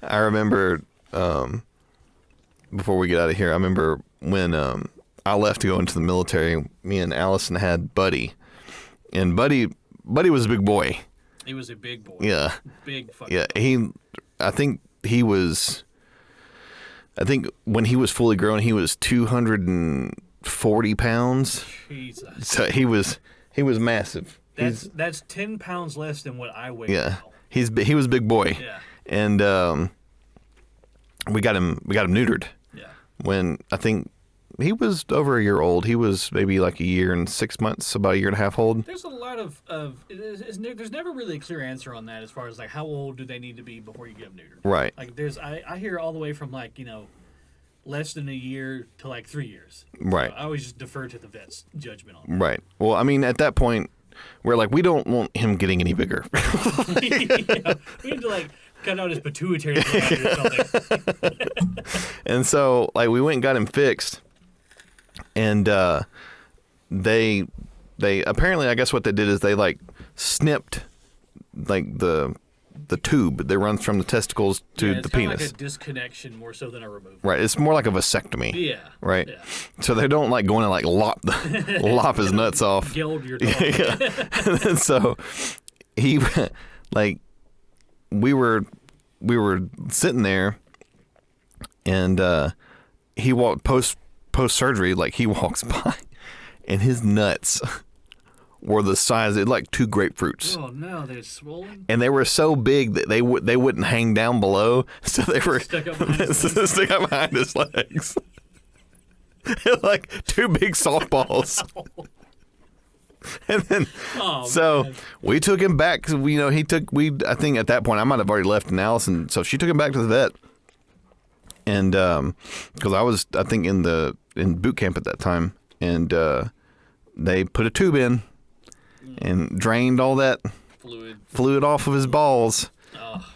I remember, before we get out of here, I remember when I left to go into the military, me and Allison had Buddy. And Buddy was a big boy. He was a big boy. Yeah. Big fucking boy. I think when he was fully grown, he was 240 pounds. Jesus. So he was massive. That's 10 pounds less than what I weigh now. He was a big boy. Yeah. And we got him neutered. Yeah. When I think he was over a year old. He was maybe like a year and 6 months, about a year and a half old. There's a lot of there's never really a clear answer on that as far as like how old do they need to be before you get them neutered. Right. Like I hear all the way from like, less than a year to like 3 years. Right. So I always just defer to the vet's judgment on that. Right. Well, I mean, at that point, we're like, we don't want him getting any bigger. We need to like cut out his pituitary gland or something. And so, like, we went and got him fixed, and they apparently, I guess what they did is they like snipped like the tube that runs from the testicles to the penis. It's like a disconnection more so than a removal. Right. It's more like a vasectomy. Yeah. Right. Yeah. So they don't like go in and like lop his nuts off. Gild your dog. Yeah. And so he like we were sitting there, and he walked post surgery, like he walks by, and his nuts were the size of like 2 grapefruits. Oh no, they're swollen. And they were so big that they wouldn't hang down below, so they were stuck up behind his legs. Like 2 big softballs. And then, man. We took him back. Cause I think at that point I might have already left Allison, so she took him back to the vet. And because I was, I think, in boot camp at that time, and they put a tube in and drained all that fluid off of his balls,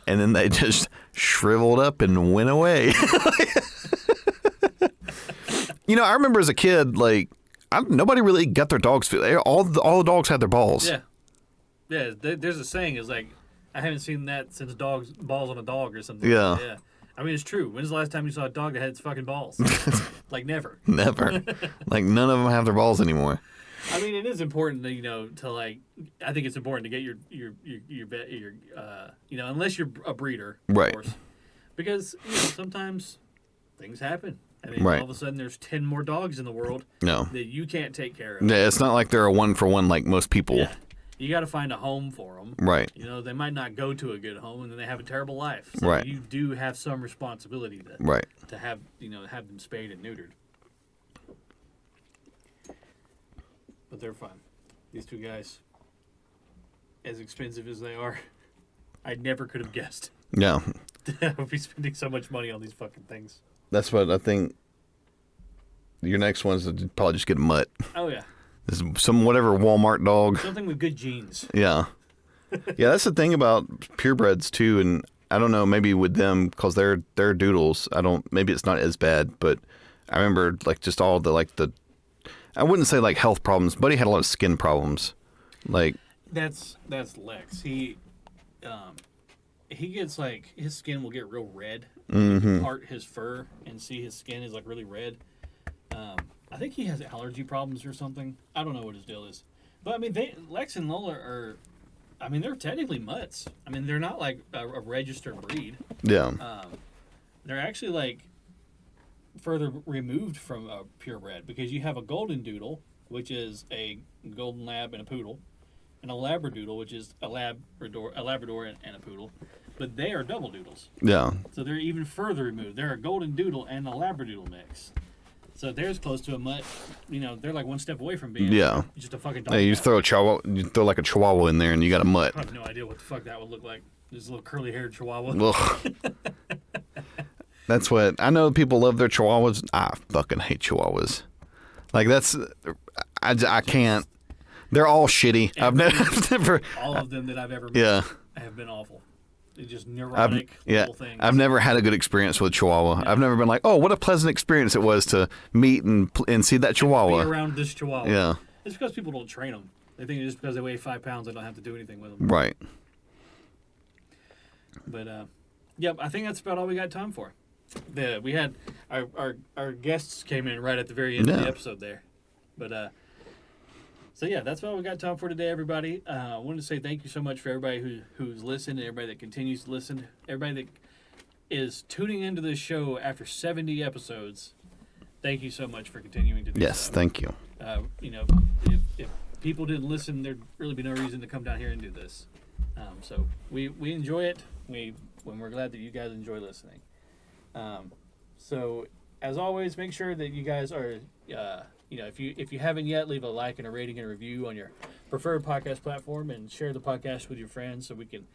and then they just shriveled up and went away. I remember as a kid, like, nobody really got their dogs fixed. All the dogs had their balls. Yeah. Yeah, there's a saying, is like, I haven't seen that since balls on a dog or something. Yeah. Yeah. I mean, it's true. When's the last time you saw a dog that had its fucking balls? Like, never. Never. Like, none of them have their balls anymore. I mean, it is important to like, I think it's important to get your unless you're a breeder, of right. course. Because, sometimes things happen. I mean, right. all of a sudden there's 10 more dogs in the world that you can't take care of. Yeah, it's not like they're a 1-for-1 like most people. Yeah. You got to find a home for them. Right. They might not go to a good home, and then they have a terrible life. So right. you do have some responsibility to have have them spayed and neutered. But they're fun. These 2 guys, as expensive as they are, I never could have guessed. Yeah. I would be spending so much money on these fucking things. That's what I think. Your next one's to probably just get a mutt. Oh yeah. Some whatever Walmart dog. Something with good genes. Yeah. Yeah, that's the thing about purebreds too, and I don't know, maybe with them, because they're doodles, maybe it's not as bad, but I remember like just all the I wouldn't say like health problems, but he had a lot of skin problems. Like that's Lex. He gets like, his skin will get real red. Mm-hmm. You part his fur and see his skin is like really red. I think he has allergy problems or something. I don't know what his deal is. But I mean, Lex and Lola they're technically mutts. I mean, they're not like a registered breed. Yeah. They're actually like further removed from a purebred, because you have a golden doodle, which is a golden lab and a poodle, and a labradoodle, which is a Labrador and a poodle. But they are double doodles. Yeah. So they're even further removed. They're a golden doodle and a labradoodle mix. So they're as close to a mutt. They're like one step away from being just a fucking dog. Yeah, you throw like a chihuahua in there, and you got a mutt. I have no idea what the fuck that would look like. Just a little curly-haired chihuahua. Well, that's what I know. People love their chihuahuas. I fucking hate chihuahuas. Like I can't. They're all shitty. I've never. All of them that I've ever met have been awful. They're just neurotic little things. I've never had a good experience with Chihuahua. Yeah. I've never been like, oh, what a pleasant experience it was to meet and see that Chihuahua. Be around this Chihuahua. Yeah. It's because people don't train them. They think just because they weigh 5 pounds, they don't have to do anything with them. Right. But, I think that's about all we got time for. We had our guests came in right at the very end of the episode there. But, so yeah, that's all we got time for today, everybody. I wanted to say thank you so much for everybody who's listened, and everybody that continues to listen, everybody that is tuning into this show after 70 episodes. Thank you so much for continuing to do Yes, thank you. If people didn't listen, there'd really be no reason to come down here and do this. So we enjoy it. We're glad that you guys enjoy listening. So as always, make sure that you guys are, if you haven't yet, leave a like and a rating and a review on your preferred podcast platform, and share the podcast with your friends so we can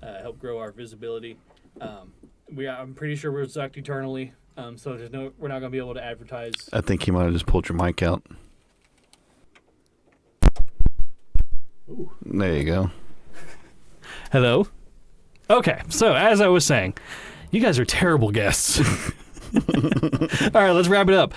help grow our visibility. I'm pretty sure we're sucked eternally, so we're not going to be able to advertise. I think you might have just pulled your mic out. Ooh. There you go. Hello. Okay, so as I was saying, you guys are terrible guests. All right, let's wrap it up.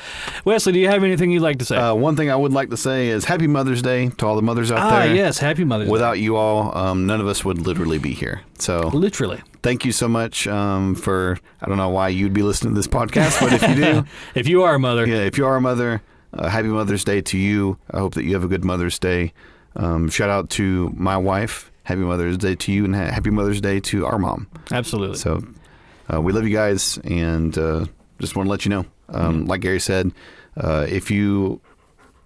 Wesley, do you have anything you'd like to say? One thing I would like to say is Happy Mother's Day to all the mothers out there. Yes, Happy Mother's Day. Without you all, none of us would literally be here. So literally. Thank you so much for, I don't know why you'd be listening to this podcast, but if you do. If you are a mother. Yeah, if you are a mother, Happy Mother's Day to you. I hope that you have a good Mother's Day. Shout out to my wife. Happy Mother's Day to you, and Happy Mother's Day to our mom. Absolutely. So we love you guys, and just want to let you know, like Gary said, if you're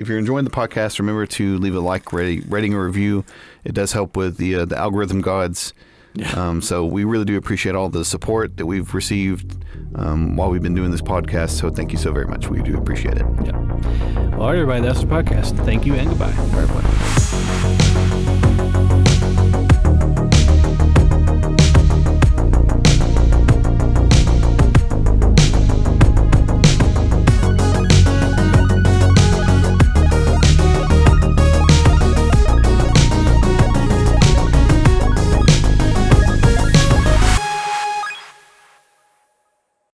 enjoying the podcast, remember to leave a like, rating, or review. It does help with the algorithm gods. Yeah. So we really do appreciate all the support that we've received while we've been doing this podcast. So thank you so very much. We do appreciate it. Yeah. All right, everybody, that's the podcast. Thank you and goodbye. All right, bye.